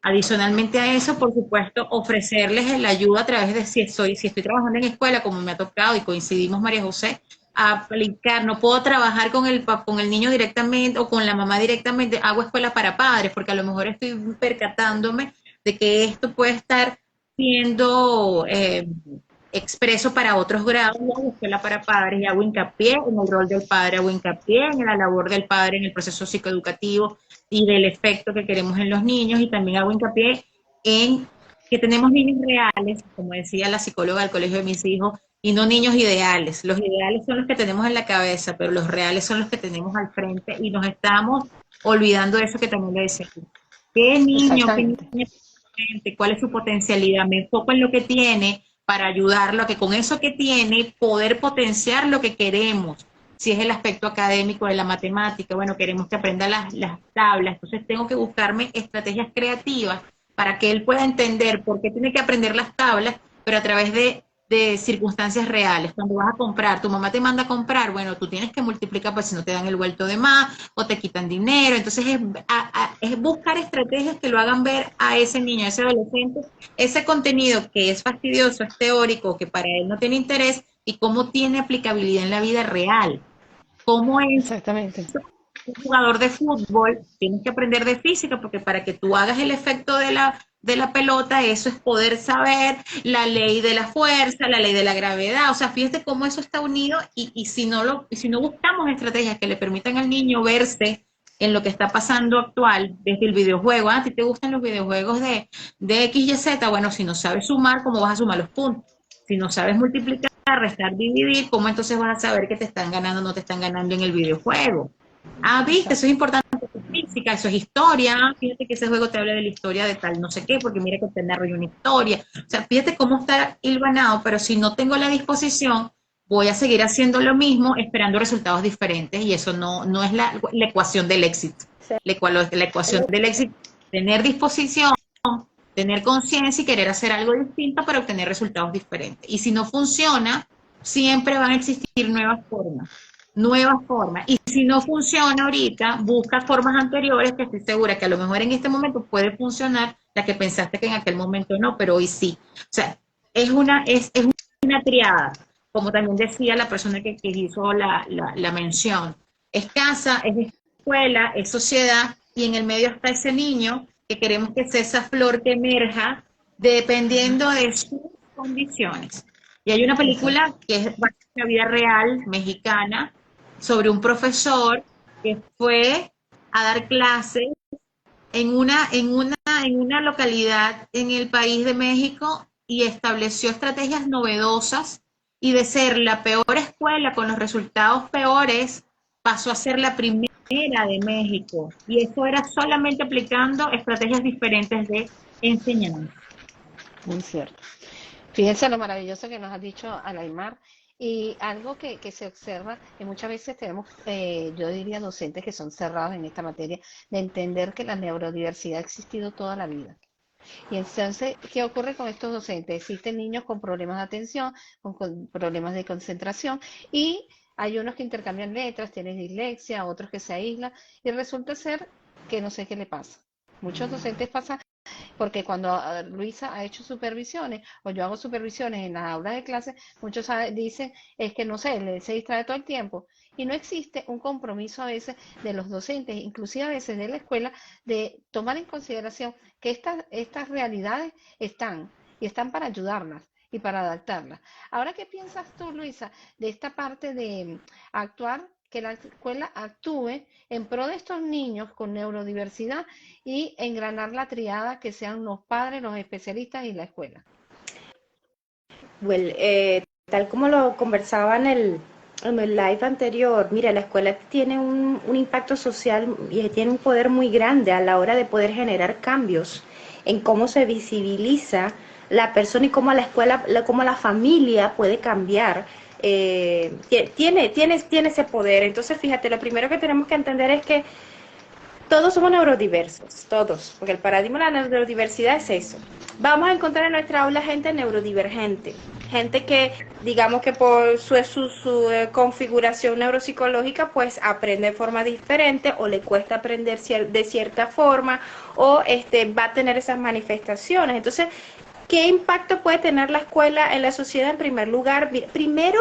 Adicionalmente a eso, por supuesto, ofrecerles la ayuda a través de si estoy trabajando en escuela, como me ha tocado y coincidimos María José, a aplicar, no puedo trabajar con el niño directamente o con la mamá directamente, hago escuela para padres, porque a lo mejor estoy percatándome de que esto puede estar siendo expreso para otros grados, y hago escuela para padres y hago hincapié en el rol del padre, hago hincapié en la labor del padre en el proceso psicoeducativo y del efecto que queremos en los niños, y también hago hincapié en que tenemos niños reales, como decía la psicóloga del colegio de mis hijos, y no niños ideales. Los ideales son los que tenemos en la cabeza, pero los reales son los que tenemos al frente, y nos estamos olvidando de eso que también le decía. ¿Qué niño, qué niña, cuál es su potencialidad? Me enfoco en lo que tiene para ayudarlo a que con eso que tiene poder potenciar lo que queremos. Si es el aspecto académico de la matemática, bueno, queremos que aprenda las tablas, entonces tengo que buscarme estrategias creativas para que él pueda entender por qué tiene que aprender las tablas, pero a través de circunstancias reales. Cuando vas a comprar, tu mamá te manda a comprar, bueno, tú tienes que multiplicar, pues si no te dan el vuelto de más o te quitan dinero. Entonces es buscar estrategias que lo hagan ver a ese niño, a ese adolescente, ese contenido que es fastidioso, es teórico, que para él no tiene interés, y cómo tiene aplicabilidad en la vida real. ¿Cómo es un jugador de fútbol? Tienes que aprender de física, porque para que tú hagas el efecto de la pelota, eso es poder saber la ley de la fuerza, la ley de la gravedad. O sea, fíjate cómo eso está unido, y si no buscamos estrategias que le permitan al niño verse en lo que está pasando actual desde el videojuego. ¿A ti te gustan los videojuegos de X, Y, Z? Bueno, si no sabes sumar, ¿cómo vas a sumar los puntos? Si no sabes multiplicar, restar, dividir, ¿cómo entonces vas a saber que te están ganando o no te están ganando en el videojuego? Ah, viste, eso es importante, física, eso es historia. Fíjate que ese juego te habla de la historia de tal no sé qué, porque mira que te narra una historia. O sea, fíjate cómo está hilvanado, pero si no tengo la disposición, voy a seguir haciendo lo mismo esperando resultados diferentes, y eso no es la ecuación del éxito. La ecuación del éxito es tener disposición, tener conciencia y querer hacer algo distinto para obtener resultados diferentes. Y si no funciona, siempre van a existir nuevas formas. Y si no funciona ahorita, busca formas anteriores que estoy segura que a lo mejor en este momento puede funcionar, la que pensaste que en aquel momento no, pero hoy sí. O sea, es una triada, como también decía la persona que hizo la mención. Es casa, es escuela, es sociedad, y en el medio está ese niño que queremos que sea esa flor que emerja dependiendo de sus condiciones. Y hay una película que es la vida real mexicana sobre un profesor que fue a dar clases en una localidad en el país de México, y estableció estrategias novedosas y de ser la peor escuela con los resultados peores, pasó a ser la primera de México. Y eso era solamente aplicando estrategias diferentes de enseñanza. Muy cierto. Fíjense lo maravilloso que nos ha dicho Alaimar y algo que se observa, que muchas veces tenemos, yo diría, docentes que son cerrados en esta materia, de entender que la neurodiversidad ha existido toda la vida. Y entonces, ¿qué ocurre con estos docentes? Existen niños con problemas de atención, con problemas de concentración y hay unos que intercambian letras, tienen dislexia, otros que se aíslan y resulta ser que no sé qué le pasa. Muchos docentes pasan porque cuando Luisa ha hecho supervisiones o yo hago supervisiones en las aulas de clase, muchos dicen es que no sé, se distrae todo el tiempo y no existe un compromiso a veces de los docentes, inclusive a veces de la escuela, de tomar en consideración que estas realidades están y están para ayudarlas y para adaptarlas. Ahora, ¿qué piensas tú, Luisa, de esta parte de actuar, que la escuela actúe en pro de estos niños con neurodiversidad y engranar la triada que sean los padres, los especialistas y la escuela? Well, tal como lo conversaba en el live anterior, mira, la escuela tiene un impacto social y tiene un poder muy grande a la hora de poder generar cambios en cómo se visibiliza la persona y cómo la escuela, cómo la familia puede cambiar. Tiene ese poder. Entonces, fíjate, lo primero que tenemos que entender es que todos somos neurodiversos, todos, porque el paradigma de la neurodiversidad es eso. Vamos a encontrar en nuestra aula gente neurodivergente, gente que, digamos que por su configuración neuropsicológica, pues aprende de forma diferente o le cuesta aprender de cierta forma o va a tener esas manifestaciones. Entonces, ¿qué impacto puede tener la escuela en la sociedad? En primer lugar, primero,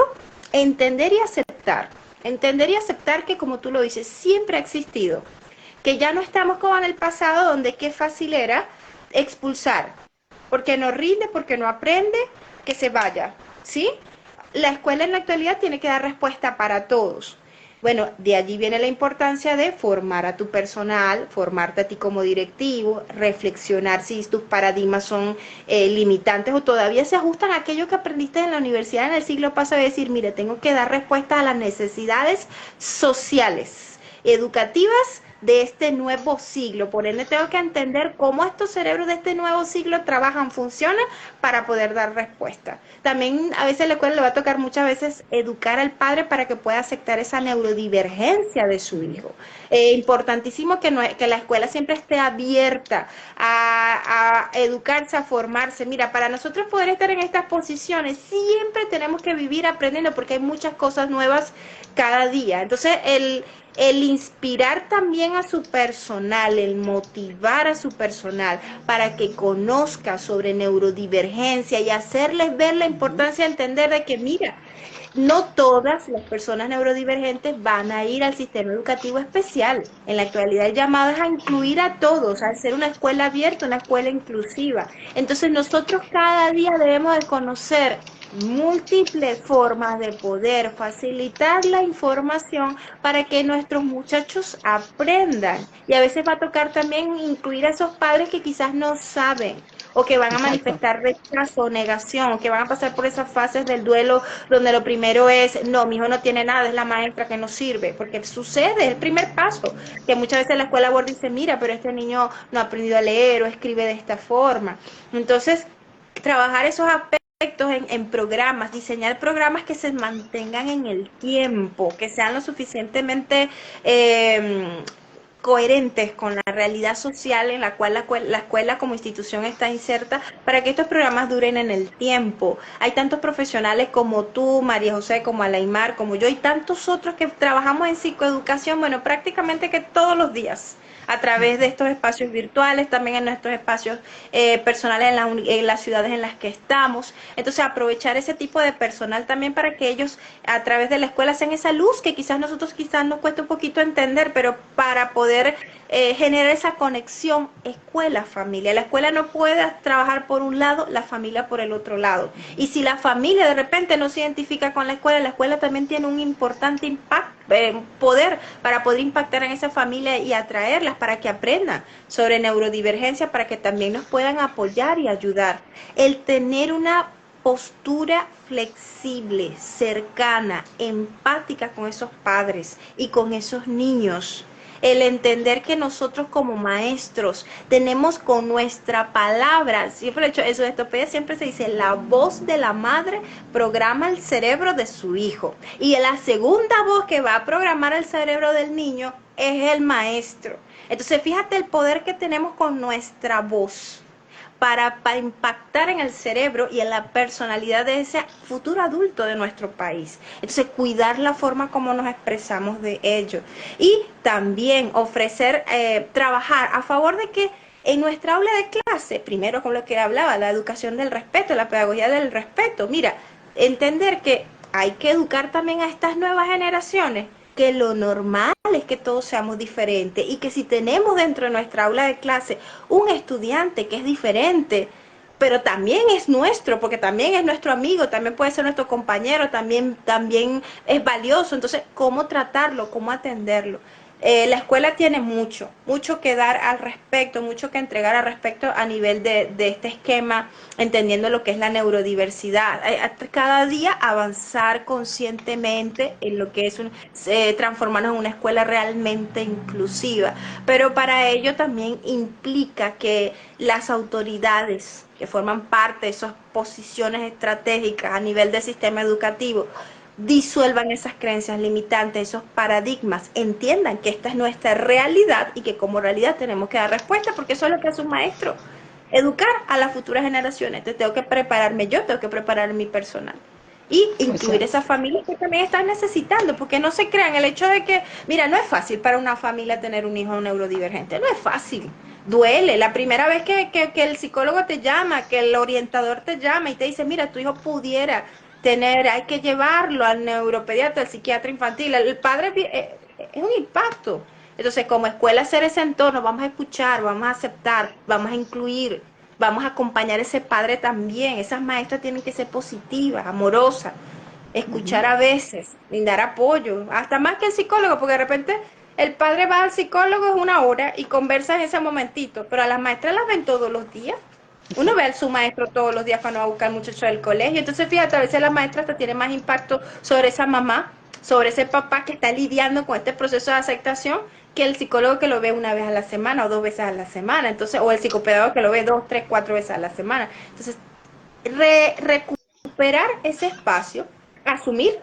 entender y aceptar. Entender y aceptar que, como tú lo dices, siempre ha existido, que ya no estamos como en el pasado donde qué fácil era expulsar, porque no rinde, porque no aprende, que se vaya, ¿sí? La escuela en la actualidad tiene que dar respuesta para todos. Bueno, de allí viene la importancia de formar a tu personal, formarte a ti como directivo, reflexionar si tus paradigmas son limitantes o todavía se ajustan a aquello que aprendiste en la universidad en el siglo pasado y decir, mire, tengo que dar respuesta a las necesidades sociales, educativas, de este nuevo siglo. Por ende, tengo que entender cómo estos cerebros de este nuevo siglo trabajan, funcionan para poder dar respuesta. También a veces la escuela le va a tocar muchas veces educar al padre para que pueda aceptar esa neurodivergencia de su hijo. Importantísimo que la escuela siempre esté abierta a educarse, a formarse. Mira, para nosotros poder estar en estas posiciones, siempre tenemos que vivir aprendiendo porque hay muchas cosas nuevas cada día. Entonces, el inspirar también a su personal, el motivar a su personal para que conozca sobre neurodivergencia y hacerles ver la importancia de entender de que, mira, no todas las personas neurodivergentes van a ir al sistema educativo especial. En la actualidad el llamado es a incluir a todos, a hacer una escuela abierta, una escuela inclusiva. Entonces nosotros cada día debemos de conocer múltiples formas de poder facilitar la información para que nuestros muchachos aprendan. Y a veces va a tocar también incluir a esos padres que quizás no saben o que van a manifestar rechazo o negación, o que van a pasar por esas fases del duelo donde lo primero es, no, mi hijo no tiene nada, es la maestra que no sirve, porque sucede, es el primer paso, que muchas veces la escuela aborda y dice, mira, pero este niño no ha aprendido a leer o escribe de esta forma. Entonces, trabajar esos aspectos en programas, diseñar programas que se mantengan en el tiempo, que sean lo suficientemente coherentes con la realidad social en la cual la escuela como institución está inserta para que estos programas duren en el tiempo. Hay tantos profesionales como tú, María José, como Alaimar, como yo y tantos otros que trabajamos en psicoeducación, bueno, prácticamente que todos los días a través de estos espacios virtuales, también en nuestros espacios personales en las ciudades en las que estamos. Entonces, aprovechar ese tipo de personal también para que ellos, a través de la escuela, sean esa luz que quizás nos cuesta un poquito entender, pero para poder generar esa conexión escuela-familia. La escuela no puede trabajar por un lado, la familia por el otro lado. Y si la familia de repente no se identifica con la escuela también tiene un importante impacto, poder para poder impactar en esa familia y atraerlas para que aprendan sobre neurodivergencia, para que también nos puedan apoyar y ayudar. El tener una postura flexible, cercana, empática con esos padres y con esos niños. El entender que nosotros como maestros tenemos con nuestra palabra, siempre he hecho eso, en Estopedia siempre se dice, la voz de la madre programa el cerebro de su hijo. Y la segunda voz que va a programar el cerebro del niño es el maestro. Entonces fíjate el poder que tenemos con nuestra voz para impactar en el cerebro y en la personalidad de ese futuro adulto de nuestro país. Entonces, cuidar la forma como nos expresamos de ello. Y también ofrecer, trabajar a favor de que en nuestra aula de clase, primero con lo que hablaba, la educación del respeto, la pedagogía del respeto, mira, entender que hay que educar también a estas nuevas generaciones, que lo normal es que todos seamos diferentes y que si tenemos dentro de nuestra aula de clase un estudiante que es diferente, pero también es nuestro, porque también es nuestro amigo, también puede ser nuestro compañero, también es valioso, entonces, ¿cómo tratarlo? ¿Cómo atenderlo? La escuela tiene mucho que dar al respecto, mucho que entregar al respecto a nivel de este esquema, entendiendo lo que es la neurodiversidad. Cada día avanzar conscientemente en lo que es transformarnos en una escuela realmente inclusiva. Pero para ello también implica que las autoridades que forman parte de esas posiciones estratégicas a nivel del sistema educativo disuelvan esas creencias limitantes, esos paradigmas, entiendan que esta es nuestra realidad y que como realidad tenemos que dar respuesta, porque eso es lo que hace un maestro, educar a las futuras generaciones. Entonces tengo que prepararme yo, tengo que preparar mi personal y incluir esas familias que también están necesitando, porque no se crean el hecho de que, mira, no es fácil para una familia tener un hijo neurodivergente, no es fácil. Duele, la primera vez que el psicólogo te llama, que el orientador te llama y te dice, mira, tu hijo pudiera tener, hay que llevarlo al neuropediatra, al psiquiatra infantil, el padre es un impacto. Entonces, como escuela, hacer ese entorno, vamos a escuchar, vamos a aceptar, vamos a incluir, vamos a acompañar a ese padre también. Esas maestras tienen que ser positivas, amorosas, escuchar a veces, brindar apoyo, hasta más que el psicólogo, porque de repente el padre va al psicólogo es una hora y conversa en ese momentito, pero a las maestras las ven todos los días. Uno ve a su maestro todos los días cuando va a buscar al muchacho del colegio. Entonces, fíjate, a veces la maestra hasta tiene más impacto sobre esa mamá, sobre ese papá que está lidiando con este proceso de aceptación, que el psicólogo que lo ve una vez a la semana o dos veces a la semana. Entonces, o el psicopedagogo que lo ve 2, 3, 4 veces a la semana. Entonces, recuperar ese espacio, asumir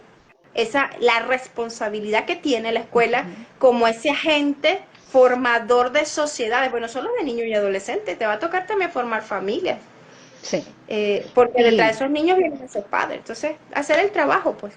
la responsabilidad que tiene la escuela como ese agente formador de sociedades, bueno, solo de niños y adolescentes, te va a tocar también formar familias. Sí. Porque detrás de esos niños vienen esos padres. Entonces, hacer el trabajo, pues.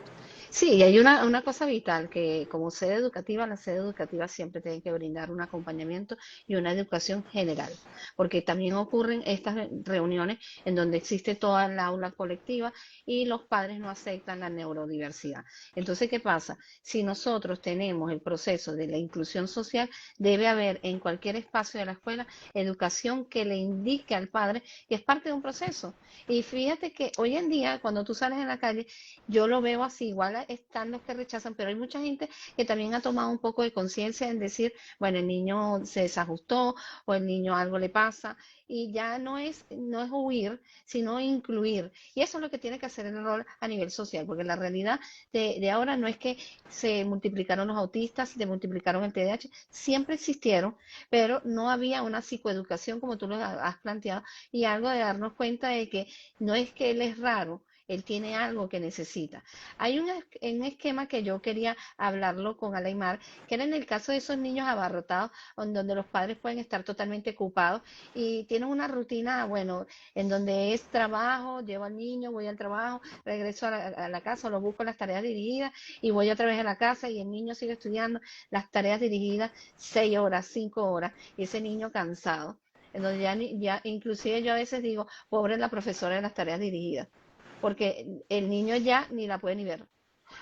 Sí, y hay una cosa vital que como sede educativa, la sede educativa siempre tiene que brindar un acompañamiento y una educación general, porque también ocurren estas reuniones en donde existe toda la aula colectiva y los padres no aceptan la neurodiversidad. Entonces, ¿qué pasa? Si nosotros tenemos el proceso de la inclusión social, debe haber en cualquier espacio de la escuela educación que le indique al padre que es parte de un proceso. Y fíjate que hoy en día, cuando tú sales en la calle, yo lo veo así, igual están los que rechazan, pero hay mucha gente que también ha tomado un poco de conciencia en decir, bueno, el niño se desajustó o el niño algo le pasa y ya no es huir, sino incluir. Y eso es lo que tiene que hacer el rol a nivel social, porque la realidad de ahora no es que se multiplicaron los autistas, se multiplicaron el TDAH, siempre existieron, pero no había una psicoeducación como tú lo has planteado y algo de darnos cuenta de que no es que él es raro, él tiene algo que necesita. Hay un esquema que yo quería hablarlo con Alaimar, que era en el caso de esos niños abarrotados, donde los padres pueden estar totalmente ocupados y tienen una rutina, bueno, en donde es trabajo, llevo al niño, voy al trabajo, regreso a la casa, lo busco las tareas dirigidas y voy otra vez a la casa y el niño sigue estudiando las tareas dirigidas 6 horas, 5 horas, y ese niño cansado. En donde ya inclusive yo a veces digo, pobre la profesora de las tareas dirigidas porque el niño ya ni la puede ni ver.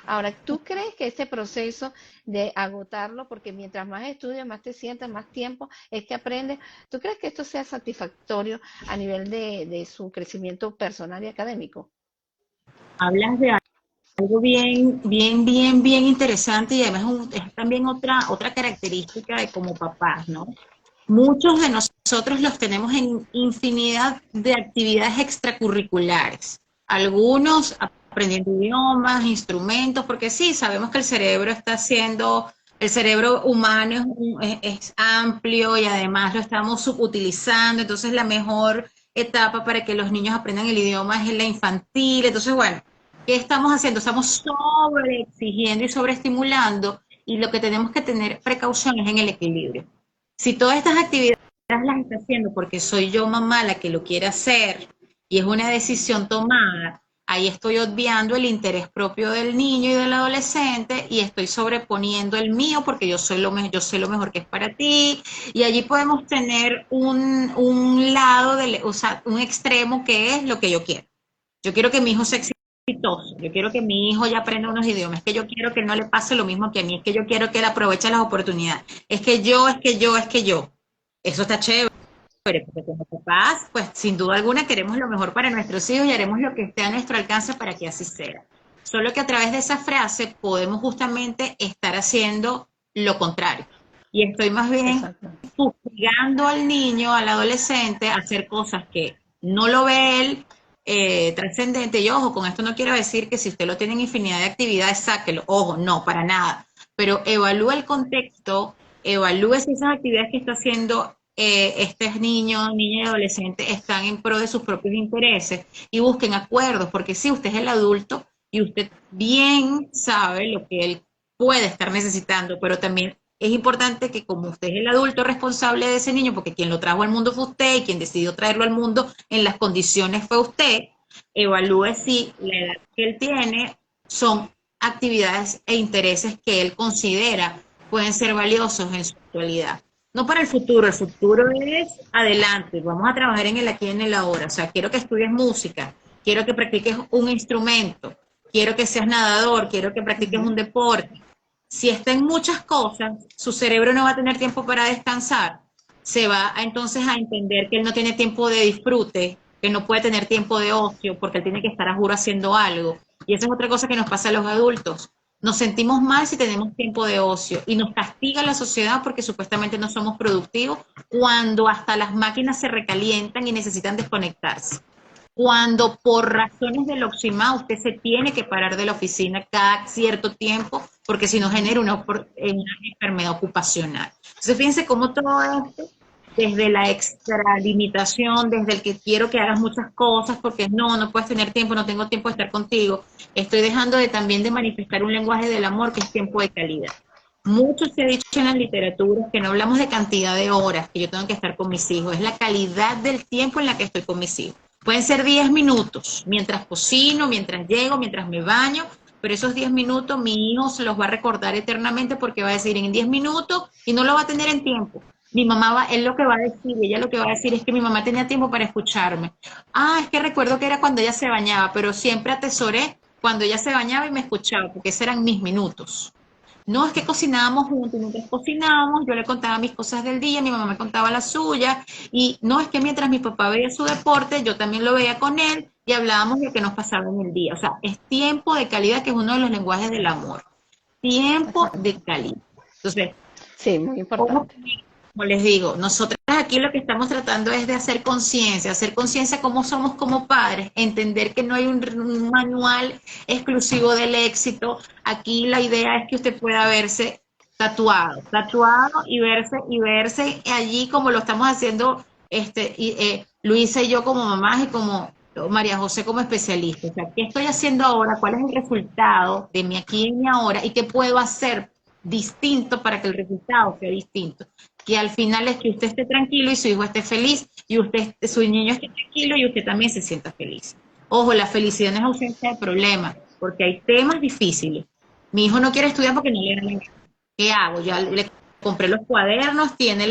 Ahora, ¿tú crees que ese proceso de agotarlo, porque mientras más estudias, más te sientas, más tiempo es que aprendes, ¿tú crees que esto sea satisfactorio a nivel de su crecimiento personal y académico? Hablas de algo bien interesante y además es también otra característica de como papás, ¿no? Muchos de nosotros los tenemos en infinidad de actividades extracurriculares. algunos aprendiendo idiomas, instrumentos, porque sí, sabemos que el cerebro está haciendo, el cerebro humano es amplio y además lo estamos subutilizando, entonces la mejor etapa para que los niños aprendan el idioma es en la infantil, entonces bueno, ¿qué estamos haciendo? Estamos sobreexigiendo y sobreestimulando y lo que tenemos que tener precaución es en el equilibrio. Si todas estas actividades las está haciendo porque soy yo mamá la que lo quiere hacer y es una decisión tomada, ahí estoy obviando el interés propio del niño y del adolescente y estoy sobreponiendo el mío porque yo soy yo sé lo mejor que es para ti y allí podemos tener un lado, o sea, un extremo que es lo que yo quiero. Yo quiero que mi hijo sea exitoso, yo quiero que mi hijo ya aprenda unos idiomas, es que yo quiero que no le pase lo mismo que a mí, es que yo quiero que él aproveche las oportunidades, es que yo. Eso está chévere, porque como papás, pues sin duda alguna queremos lo mejor para nuestros hijos y haremos lo que esté a nuestro alcance para que así sea. Solo que a través de esa frase podemos justamente estar haciendo lo contrario. Y estoy más bien Exacto. fustigando al niño, al adolescente, a hacer cosas que no lo ve él trascendente. Y ojo, con esto no quiero decir que si usted lo tiene en infinidad de actividades, sáquelo. Ojo, no, para nada. Pero evalúe el contexto, evalúe si esas actividades que está haciendo estos niños, niñas y adolescentes están en pro de sus propios intereses y busquen acuerdos, porque si usted es el adulto y usted bien sabe lo que él puede estar necesitando, pero también es importante que como usted es el adulto responsable de ese niño, porque quien lo trajo al mundo fue usted y quien decidió traerlo al mundo en las condiciones fue usted, evalúe si la edad que él tiene son actividades e intereses que él considera pueden ser valiosos en su actualidad. No para el futuro es adelante, vamos a trabajar en el aquí y en el ahora, o sea, quiero que estudies música, quiero que practiques un instrumento, quiero que seas nadador, quiero que practiques un deporte. Si está en muchas cosas, su cerebro no va a tener tiempo para descansar, se va entonces a entender que él no tiene tiempo de disfrute, que no puede tener tiempo de ocio, porque él tiene que estar a juro haciendo algo. Y esa es otra cosa que nos pasa a los adultos. Nos sentimos mal si tenemos tiempo de ocio y nos castiga la sociedad porque supuestamente no somos productivos cuando hasta las máquinas se recalientan y necesitan desconectarse. Cuando por razones del oximá usted se tiene que parar de la oficina cada cierto tiempo porque si no genera una enfermedad ocupacional. Entonces fíjense cómo todo esto, desde la extralimitación, desde el que quiero que hagas muchas cosas porque no puedes tener tiempo, no tengo tiempo de estar contigo, estoy dejando de también de manifestar un lenguaje del amor que es tiempo de calidad. Mucho se ha dicho en las literaturas que no hablamos de cantidad de horas que yo tengo que estar con mis hijos, es la calidad del tiempo en la que estoy con mis hijos. Pueden ser 10 minutos, mientras cocino, mientras llego, mientras me baño, pero esos 10 minutos mi hijo se los va a recordar eternamente porque va a decir en 10 minutos y no lo va a tener en tiempo. Mi mamá va, él lo que va a decir, ella lo que va a decir es que mi mamá tenía tiempo para escucharme. Ah, es que recuerdo que era cuando ella se bañaba, pero siempre atesoré cuando ella se bañaba y me escuchaba, porque esos eran mis minutos. No, es que cocinábamos juntos, mientras cocinábamos, yo le contaba mis cosas del día, mi mamá me contaba las suyas, y no, es que mientras mi papá veía su deporte, yo también lo veía con él, y hablábamos de lo que nos pasaba en el día. O sea, es tiempo de calidad, que es uno de los lenguajes del amor. Tiempo Exacto. de calidad. Entonces, Sí, muy ojo, importante. como les digo, nosotras aquí lo que estamos tratando es de hacer conciencia cómo somos como padres, entender que no hay un manual exclusivo del éxito. Aquí la idea es que usted pueda verse tatuado y verse allí como lo estamos haciendo Luisa y yo como mamás y como María José como especialista. O sea, ¿qué estoy haciendo ahora? ¿Cuál es el resultado de mi aquí y mi ahora? ¿Y qué puedo hacer distinto para que el resultado sea distinto? Que al final es que usted esté tranquilo y su hijo esté feliz y su niño esté tranquilo y usted también se sienta feliz. Ojo, la felicidad no es ausencia de problemas, porque hay temas difíciles. Mi hijo no quiere estudiar porque no le da la gana. ¿Qué hago? Ya le compré los cuadernos, tiene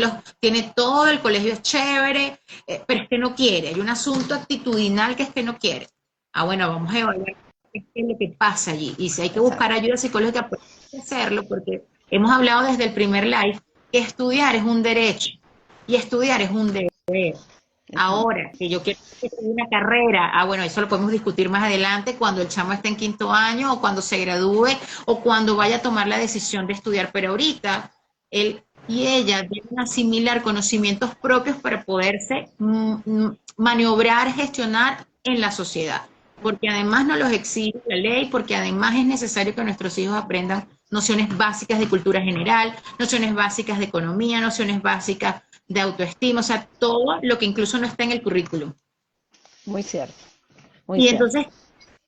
todo, el colegio es chévere, pero es que no quiere. Hay un asunto actitudinal que es que no quiere. Ah, bueno, vamos a evaluar qué es lo que pasa allí. Y si hay que buscar Exacto. ayuda psicológica, pues hay que hacerlo, porque hemos hablado desde el primer live que estudiar es un derecho y estudiar es un deber. Exacto. Ahora, que yo quiero estudiar una carrera, bueno, eso lo podemos discutir más adelante cuando el chamo esté en quinto año o cuando se gradúe o cuando vaya a tomar la decisión de estudiar, pero ahorita él y ella deben asimilar conocimientos propios para poderse maniobrar, gestionar en la sociedad. porque además nos los exige la ley, porque además es necesario que nuestros hijos aprendan nociones básicas de cultura general, nociones básicas de economía, nociones básicas de autoestima, o sea, todo lo que incluso no está en el currículum. Muy cierto, muy Y cierto. entonces,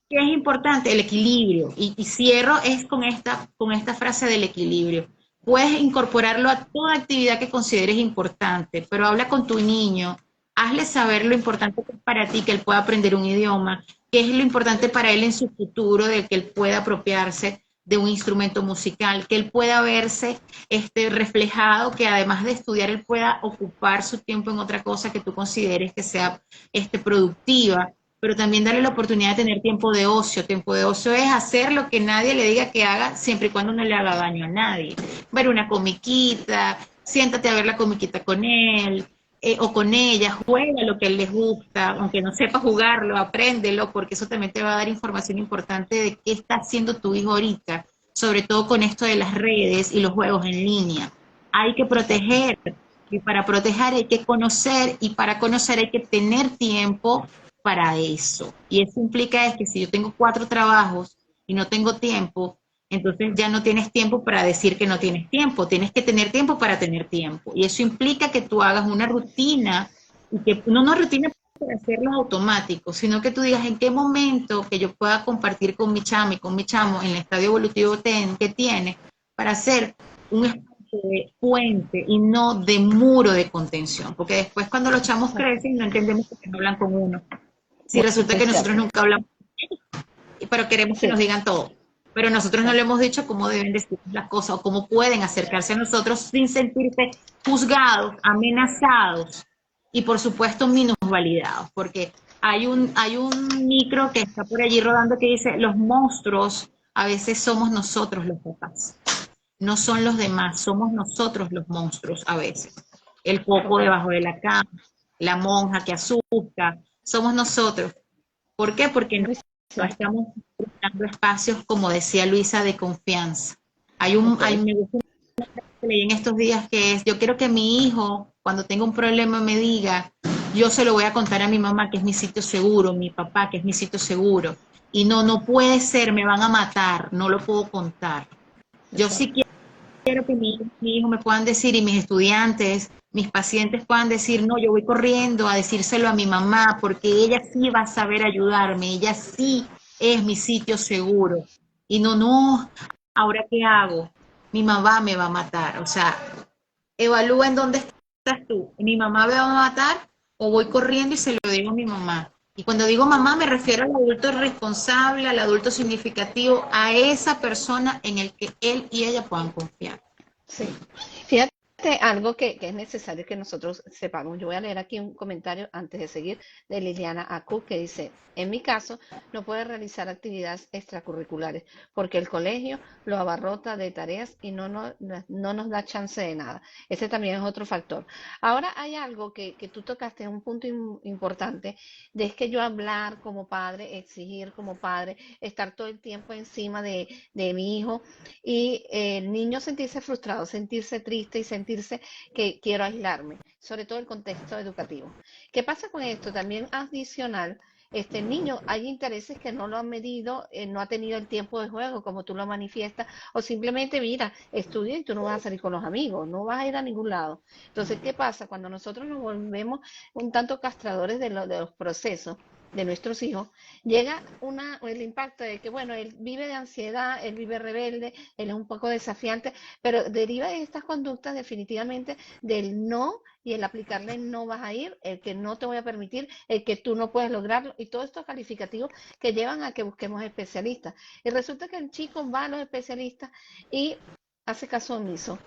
¿qué es importante? El equilibrio. Y cierro es con esta frase del equilibrio. Puedes incorporarlo a toda actividad que consideres importante, pero habla con tu niño, hazle saber lo importante que es para ti que él pueda aprender un idioma, qué es lo importante para él en su futuro, de que él pueda apropiarse de un instrumento musical, que él pueda verse reflejado, que además de estudiar, él pueda ocupar su tiempo en otra cosa que tú consideres que sea productiva, pero también darle la oportunidad de tener tiempo de ocio. Tiempo de ocio es hacer lo que nadie le diga que haga, siempre y cuando no le haga daño a nadie. Ver una comiquita, siéntate a ver la comiquita con él, o con ella, juega lo que a él les gusta, aunque no sepa jugarlo, apréndelo, porque eso también te va a dar información importante de qué está haciendo tu hijo ahorita, sobre todo con esto de las redes y los juegos en línea. Hay que proteger, y para proteger hay que conocer, y para conocer hay que tener tiempo para eso. Y eso implica es que si yo tengo 4 trabajos y no tengo tiempo, entonces ya no tienes tiempo para decir que no tienes tiempo, tienes que tener tiempo para tener tiempo. Y eso implica que tú hagas una rutina, y que no una rutina para hacerlo automático, sino que tú digas en qué momento que yo pueda compartir con mi chamo y con mi chamo en el estadio evolutivo que tiene, para hacer un espacio de puente y no de muro de contención, porque después cuando los chamos crecen no entendemos por qué no hablan con uno. Si resulta Muy que nosotros cierto. nunca hablamos, pero queremos que Sí, nos digan todo. Pero nosotros no le hemos dicho cómo deben decir las cosas o cómo pueden acercarse a nosotros sin sentirse juzgados, amenazados y por supuesto minusvalidados, porque hay un micro que está por allí rodando que dice, los monstruos a veces somos nosotros los papás, no son los demás, somos nosotros los monstruos a veces. El coco correcto. debajo de la cama, la monja que asusta, somos nosotros. ¿Por qué? Porque Muy no cierto. estamos buscando espacios, como decía Luisa, de confianza. Ok. Me gusta que leí en estos días que es, yo quiero que mi hijo, cuando tenga un problema, me diga, yo se lo voy a contar a mi mamá, que es mi sitio seguro, mi papá, que es mi sitio seguro. Y no, no puede ser, me van a matar, no lo puedo contar. Yo sí Exacto. quiero que mi hijo me puedan decir, y mis estudiantes, mis pacientes puedan decir, no, yo voy corriendo a decírselo a mi mamá, porque ella sí va a saber ayudarme, ella sí es mi sitio seguro. Y no, no, ¿ahora qué hago? Mi mamá me va a matar. O sea, evalúa en dónde estás tú. ¿Mi mamá me va a matar o voy corriendo y se lo digo a mi mamá? Y cuando digo mamá me refiero al adulto responsable, al adulto significativo, a esa persona en el que él y ella puedan confiar. Sí. Fíjate algo que es necesario que nosotros sepamos. Yo voy a leer aquí un comentario antes de seguir de Liliana Acu que dice, en mi caso no puede realizar actividades extracurriculares porque el colegio lo abarrota de tareas y no nos da chance de nada. Ese también es otro factor. Ahora hay algo que tú tocaste, un punto importante, de es que yo hablar como padre, exigir como padre, estar todo el tiempo encima de mi hijo y el niño sentirse frustrado, sentirse triste y sentirse que quiero aislarme, sobre todo el contexto educativo. ¿Qué pasa con esto? También adicional, este niño, hay intereses que no lo han medido, no ha tenido el tiempo de juego como tú lo manifiestas, o simplemente, mira, estudia y tú no vas a salir con los amigos, no vas a ir a ningún lado. Entonces, ¿qué pasa? Cuando nosotros nos volvemos un tanto castradores de los procesos de nuestros hijos, llega el impacto de que, bueno, él vive de ansiedad, él vive rebelde, él es un poco desafiante, pero deriva de estas conductas definitivamente del no y el aplicarle no vas a ir, el que no te voy a permitir, el que tú no puedes lograrlo y todos estos calificativos que llevan a que busquemos especialistas. Y resulta que el chico va a los especialistas y hace caso omiso.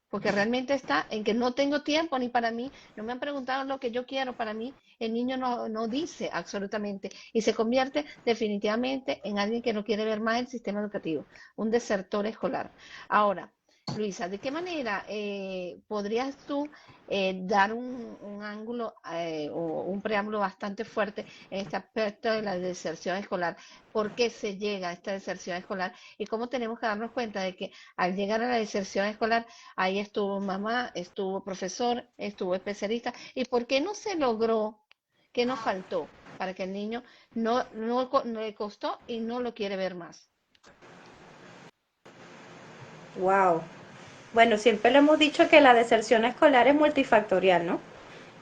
Porque realmente está en que no tengo tiempo ni para mí, no me han preguntado lo que yo quiero para mí, el niño no dice absolutamente y se convierte definitivamente en alguien que no quiere ver más el sistema educativo, un desertor escolar. Ahora, Luisa, ¿de qué manera podrías tú dar un ángulo o un preámbulo bastante fuerte en este aspecto de la deserción escolar? ¿Por qué se llega a esta deserción escolar? Y cómo tenemos que darnos cuenta de que al llegar a la deserción escolar, ahí estuvo mamá, estuvo profesor, estuvo especialista. ¿Y por qué no se logró? ¿Qué nos faltó? para que el niño no le costó y no lo quiere ver más. Wow. Bueno, siempre le hemos dicho que la deserción escolar es multifactorial, ¿no?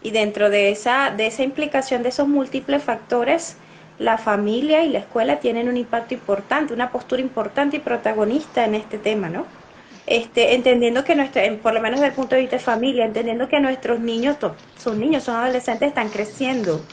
Y dentro de esa implicación de esos múltiples factores, la familia y la escuela tienen un impacto importante, una postura importante y protagonista en este tema, ¿no? Entendiendo que por lo menos desde el punto de vista de familia, entendiendo que nuestros niños, son adolescentes, están creciendo.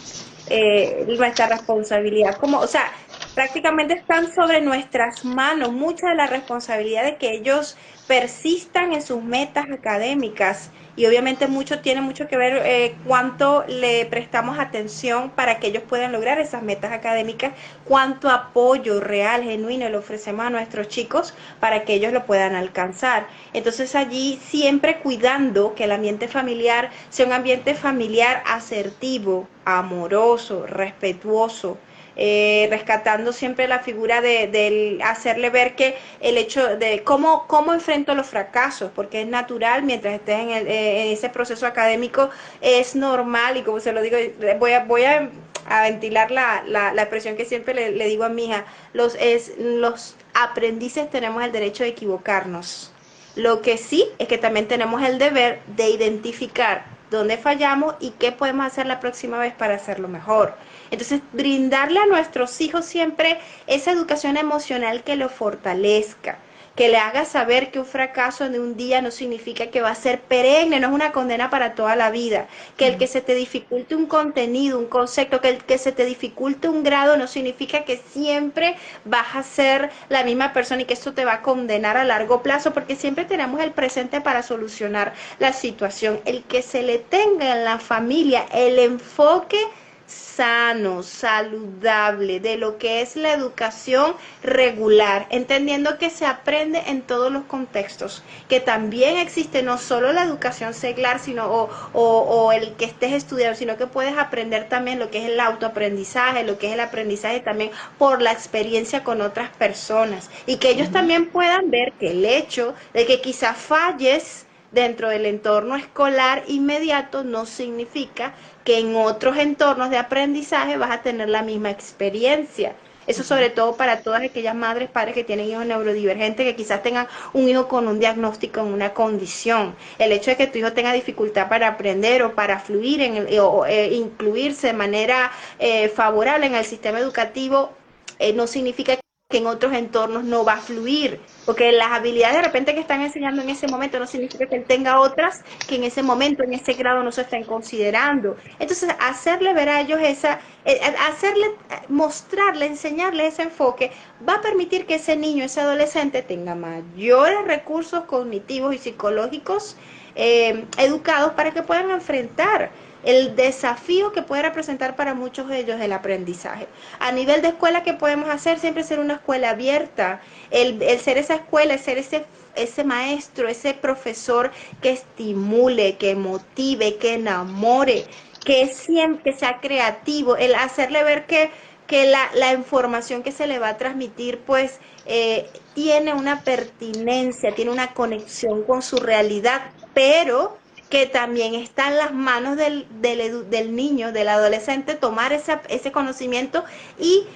Nuestra responsabilidad, o sea, prácticamente están sobre nuestras manos mucha de la responsabilidad de que ellos persistan en sus metas académicas y obviamente tiene mucho que ver cuánto le prestamos atención para que ellos puedan lograr esas metas académicas, cuánto apoyo real, genuino le ofrecemos a nuestros chicos para que ellos lo puedan alcanzar. Entonces allí siempre cuidando que el ambiente familiar sea un ambiente familiar asertivo, amoroso, respetuoso, rescatando siempre la figura de hacerle ver que el hecho de cómo enfrento los fracasos, porque es natural mientras estés en ese proceso académico, es normal, y como se lo digo, voy a ventilar la expresión que siempre le digo a mi hija, los aprendices tenemos el derecho de equivocarnos. Lo que sí es que también tenemos el deber de identificar dónde fallamos y qué podemos hacer la próxima vez para hacerlo mejor. Entonces, brindarle a nuestros hijos siempre esa educación emocional que lo fortalezca, que le haga saber que un fracaso de un día no significa que va a ser perenne, no es una condena para toda la vida, que el que se te dificulte un contenido, un concepto, que el que se te dificulte un grado no significa que siempre vas a ser la misma persona y que esto te va a condenar a largo plazo, porque siempre tenemos el presente para solucionar la situación. El que se le tenga en la familia el enfoque sano, saludable, de lo que es la educación regular, entendiendo que se aprende en todos los contextos, que también existe no solo la educación seglar, o el que estés estudiando, sino que puedes aprender también lo que es el autoaprendizaje, lo que es el aprendizaje también por la experiencia con otras personas, y que ellos también puedan ver que el hecho de que quizás falles dentro del entorno escolar inmediato no significa que en otros entornos de aprendizaje vas a tener la misma experiencia. Eso sobre todo para todas aquellas madres, padres que tienen hijos neurodivergentes, que quizás tengan un hijo con un diagnóstico en una condición. El hecho de que tu hijo tenga dificultad para aprender o para fluir o incluirse de manera favorable en el sistema educativo, no significa que en otros entornos no va a fluir, porque las habilidades de repente que están enseñando en ese momento no significa que él tenga otras que en ese momento, en ese grado no se están considerando. Entonces, hacerle ver a ellos mostrarle, enseñarle ese enfoque, va a permitir que ese niño, ese adolescente tenga mayores recursos cognitivos y psicológicos educados para que puedan enfrentar el desafío que puede representar para muchos de ellos el aprendizaje. A nivel de escuela, ¿qué podemos hacer? Siempre ser una escuela abierta, el ser esa escuela, el ser ese maestro, ese profesor que estimule, que motive, que enamore, que siempre sea creativo, el hacerle ver que la información que se le va a transmitir, pues, tiene una pertinencia, tiene una conexión con su realidad, pero que también está en las manos del niño, del adolescente, tomar ese conocimiento y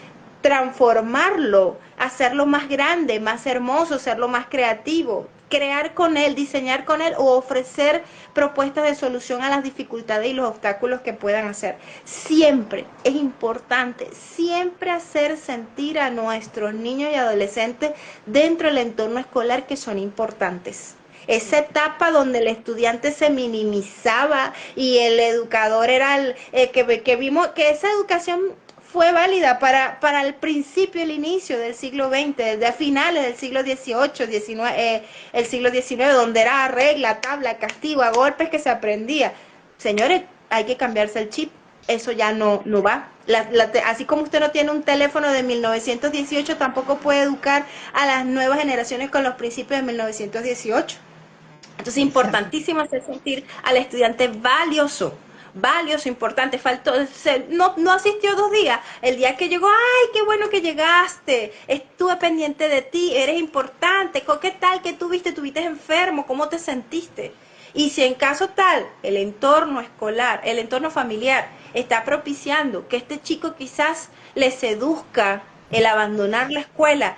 transformarlo, hacerlo más grande, más hermoso, hacerlo más creativo, crear con él, diseñar con él o ofrecer propuestas de solución a las dificultades y los obstáculos que puedan hacer. Siempre es importante, siempre hacer sentir a nuestros niños y adolescentes dentro del entorno escolar que son importantes. Esa etapa donde el estudiante se minimizaba y el educador era que vimos que esa educación fue válida para el principio y el inicio del siglo XX, desde finales del siglo XVIII, el siglo XIX, donde era regla, tabla, castigo, a golpes que se aprendía. Señores, hay que cambiarse el chip, eso ya no va. Así como usted no tiene un teléfono de 1918, tampoco puede educar a las nuevas generaciones con los principios de 1918. Entonces, importantísimo hacer sentir al estudiante valioso, importante. No asistió 2 días. El día que llegó, ay, qué bueno que llegaste, estuve pendiente de ti, eres importante, ¿qué tal que tuviste enfermo? ¿Cómo te sentiste? Y si en caso tal, el entorno escolar, el entorno familiar está propiciando que este chico quizás le seduzca el abandonar la escuela.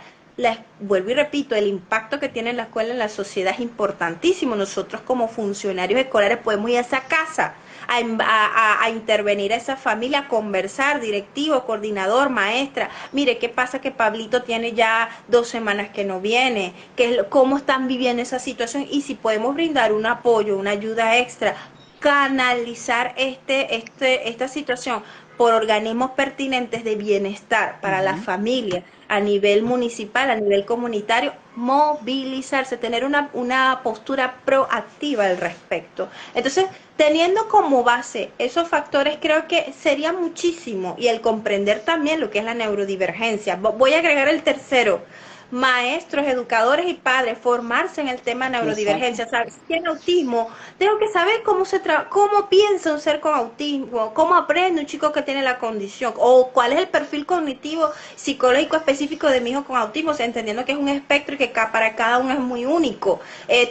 Vuelvo y repito, el impacto que tiene la escuela en la sociedad es importantísimo. Nosotros como funcionarios escolares podemos ir a esa casa a intervenir a esa familia, a conversar, directivo, coordinador, maestra. Mire, ¿qué pasa que Pablito tiene ya 2 semanas que no viene? ¿Cómo están viviendo esa situación? Y si podemos brindar un apoyo, una ayuda extra, canalizar esta situación por organismos pertinentes de bienestar para la familia a nivel municipal, a nivel comunitario, movilizarse, tener una postura proactiva al respecto. Entonces, teniendo como base esos factores, creo que sería muchísimo, y el comprender también lo que es la neurodivergencia. Voy a agregar el tercero: maestros, educadores y padres, formarse en el tema de neurodivergencia. Saber si tiene autismo, tengo que saber cómo piensa un ser con autismo, cómo aprende un chico que tiene la condición, o cuál es el perfil cognitivo psicológico específico de mi hijo con autismo, o sea, entendiendo que es un espectro y que para cada uno es muy único.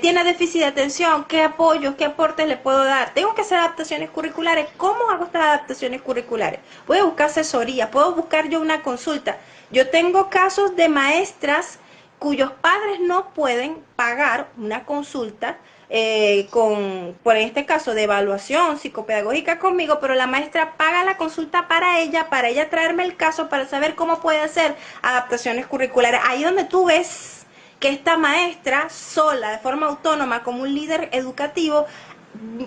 Tiene déficit de atención, ¿qué apoyos, qué aportes le puedo dar? Tengo que hacer adaptaciones curriculares, ¿cómo hago estas adaptaciones curriculares? Voy a buscar asesoría, puedo buscar yo una consulta. Yo tengo casos de maestras cuyos padres no pueden pagar una consulta por este caso de evaluación psicopedagógica conmigo, pero la maestra paga la consulta para ella traerme el caso para saber cómo puede hacer adaptaciones curriculares. Ahí donde tú ves que esta maestra sola, de forma autónoma, como un líder educativo,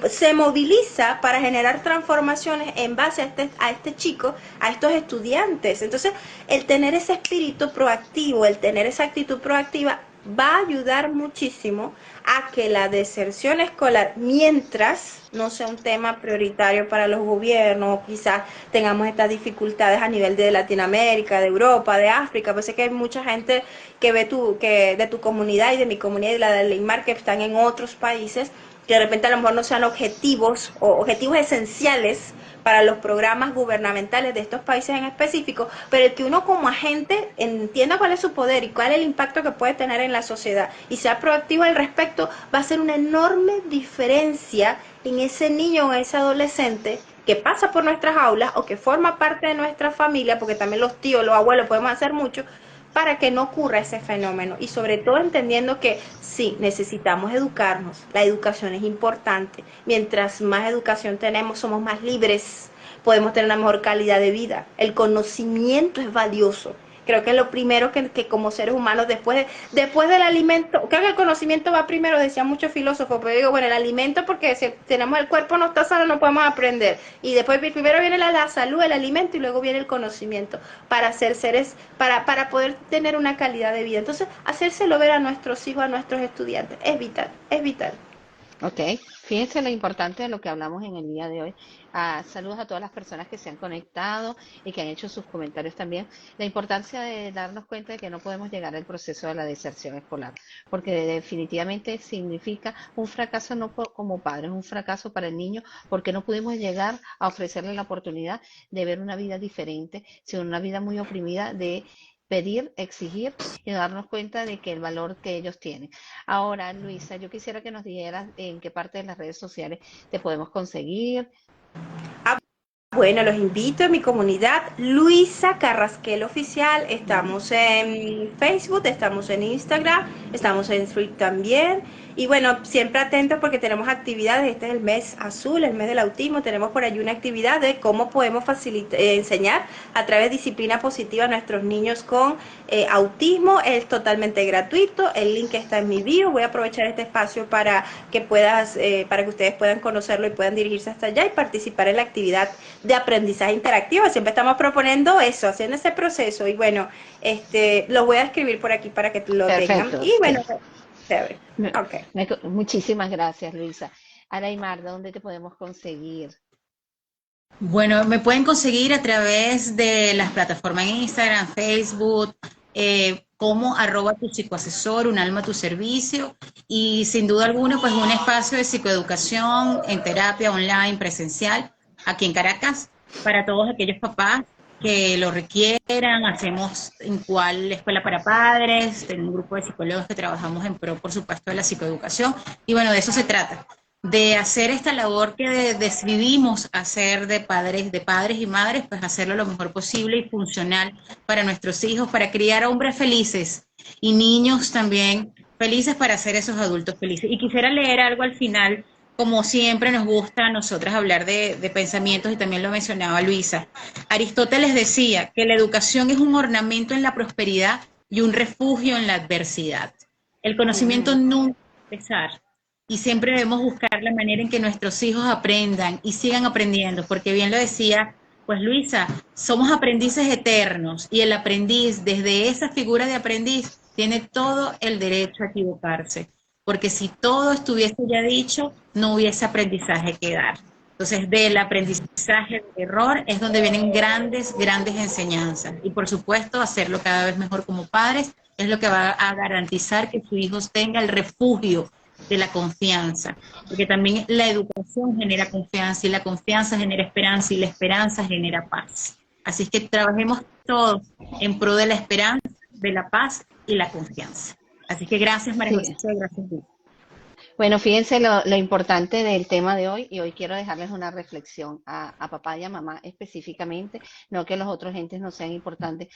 se moviliza para generar transformaciones en base a este chico, a estos estudiantes. Entonces, el tener ese espíritu proactivo, el tener esa actitud proactiva, va a ayudar muchísimo a que la deserción escolar, mientras no sea un tema prioritario para los gobiernos, quizás tengamos estas dificultades a nivel de Latinoamérica, de Europa, de África, pues sé que hay mucha gente que de tu comunidad y de mi comunidad y la de Leymar que están en otros países, que de repente a lo mejor no sean objetivos esenciales para los programas gubernamentales de estos países en específico, pero el que uno como agente entienda cuál es su poder y cuál es el impacto que puede tener en la sociedad y sea proactivo al respecto, va a hacer una enorme diferencia en ese niño o ese adolescente que pasa por nuestras aulas o que forma parte de nuestra familia, porque también los tíos, los abuelos podemos hacer mucho, para que no ocurra ese fenómeno, y sobre todo entendiendo que sí, necesitamos educarnos, la educación es importante, mientras más educación tenemos somos más libres, podemos tener una mejor calidad de vida, el conocimiento es valioso. Creo que es lo primero que como seres humanos, después del alimento, creo que el conocimiento va primero, decían muchos filósofos, pero digo, bueno, el alimento, porque si tenemos el cuerpo no está sano, no podemos aprender. Y después primero viene la salud, el alimento, y luego viene el conocimiento para ser seres, para poder tener una calidad de vida. Entonces, hacérselo ver a nuestros hijos, a nuestros estudiantes, es vital, es vital. Ok, fíjense lo importante de lo que hablamos en el día de hoy. Saludos a todas las personas que se han conectado y que han hecho sus comentarios también. La importancia de darnos cuenta de que no podemos llegar al proceso de la deserción escolar, porque definitivamente significa un fracaso no como padres, un fracaso para el niño, porque no pudimos llegar a ofrecerle la oportunidad de ver una vida diferente, sino una vida muy oprimida de pedir, exigir y darnos cuenta de que el valor que ellos tienen. Ahora, Luisa, yo quisiera que nos dijeras en qué parte de las redes sociales te podemos conseguir. Bueno, los invito a mi comunidad Luisa Carrasquel Oficial. Estamos en Facebook, estamos en Instagram, estamos en Twitter también. Y bueno, siempre atentos porque tenemos actividades. Este es el mes azul, el mes del autismo. Tenemos por allí una actividad de cómo podemos enseñar a través de disciplina positiva a nuestros niños con autismo. Es totalmente gratuito. El link está en mi bio. Voy a aprovechar este espacio para que ustedes puedan conocerlo y puedan dirigirse hasta allá y participar en la actividad de aprendizaje interactivo. Siempre estamos proponiendo eso, haciendo ese proceso. Y bueno, los voy a escribir por aquí para que lo tengan. Y bueno, chévere. Okay. Muchísimas gracias, Luisa. Araymar, ¿dónde te podemos conseguir? Bueno, me pueden conseguir a través de las plataformas en Instagram, Facebook, como @tu psicoasesor, un alma a tu servicio, y sin duda alguna, pues un espacio de psicoeducación en terapia online, presencial, aquí en Caracas, para todos aquellos papás que lo requieran. Hacemos en cual escuela para padres, en un grupo de psicólogos que trabajamos en pro, por supuesto, de la psicoeducación, y bueno, de eso se trata, de hacer esta labor que decidimos hacer de padres y madres, pues hacerlo lo mejor posible y funcional para nuestros hijos, para criar hombres felices y niños también felices para ser esos adultos felices. Y quisiera leer algo al final, como siempre nos gusta a nosotras hablar de pensamientos, y también lo mencionaba Luisa. Aristóteles decía que la educación es un ornamento en la prosperidad y un refugio en la adversidad. El conocimiento Ujú. nunca va a pesar, y siempre debemos buscar la manera en que nuestros hijos aprendan y sigan aprendiendo, porque bien lo decía, pues Luisa, somos aprendices eternos y el aprendiz, desde esa figura de aprendiz, tiene todo el derecho a equivocarse, porque si todo estuviese ya dicho, no hubiese aprendizaje que dar. Entonces, del aprendizaje del error es donde vienen grandes, grandes enseñanzas. Y por supuesto, hacerlo cada vez mejor como padres es lo que va a garantizar que su hijo tenga el refugio de la confianza, porque también la educación genera confianza y la confianza genera esperanza y la esperanza genera paz. Así es que trabajemos todos en pro de la esperanza, de la paz y la confianza. Así que gracias María José, Sí. gracias Luis. Bueno, fíjense lo importante del tema de hoy y hoy quiero dejarles una reflexión a papá y a mamá específicamente, no que los otros entes no sean importantes.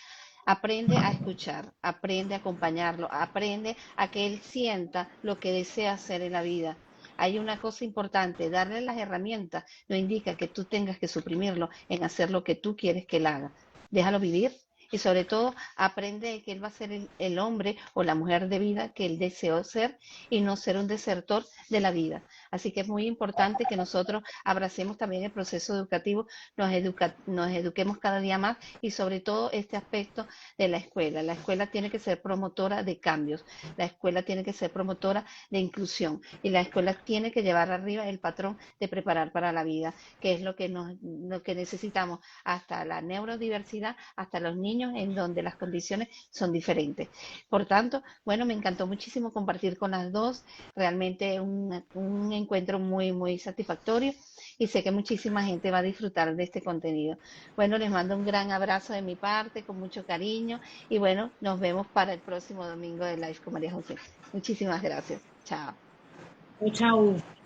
Aprende a escuchar, aprende a acompañarlo, aprende a que él sienta lo que desea hacer en la vida. Hay una cosa importante, darle las herramientas no indica que tú tengas que suprimirlo en hacer lo que tú quieres que él haga. Déjalo vivir y sobre todo aprende que él va a ser el hombre o la mujer de vida que él deseó ser y no ser un desertor de la vida. Así que es muy importante que nosotros abracemos también el proceso educativo, nos eduquemos cada día más y sobre todo este aspecto de la escuela. La escuela tiene que ser promotora de cambios, la escuela tiene que ser promotora de inclusión y la escuela tiene que llevar arriba el patrón de preparar para la vida, que es lo que necesitamos hasta la neurodiversidad, hasta los niños en donde las condiciones son diferentes. Por tanto, bueno, me encantó muchísimo compartir con las dos, realmente un encuentro muy, muy satisfactorio y sé que muchísima gente va a disfrutar de este contenido. Bueno, les mando un gran abrazo de mi parte, con mucho cariño y bueno, nos vemos para el próximo domingo de Live con María José. Muchísimas gracias. Chao. Chao.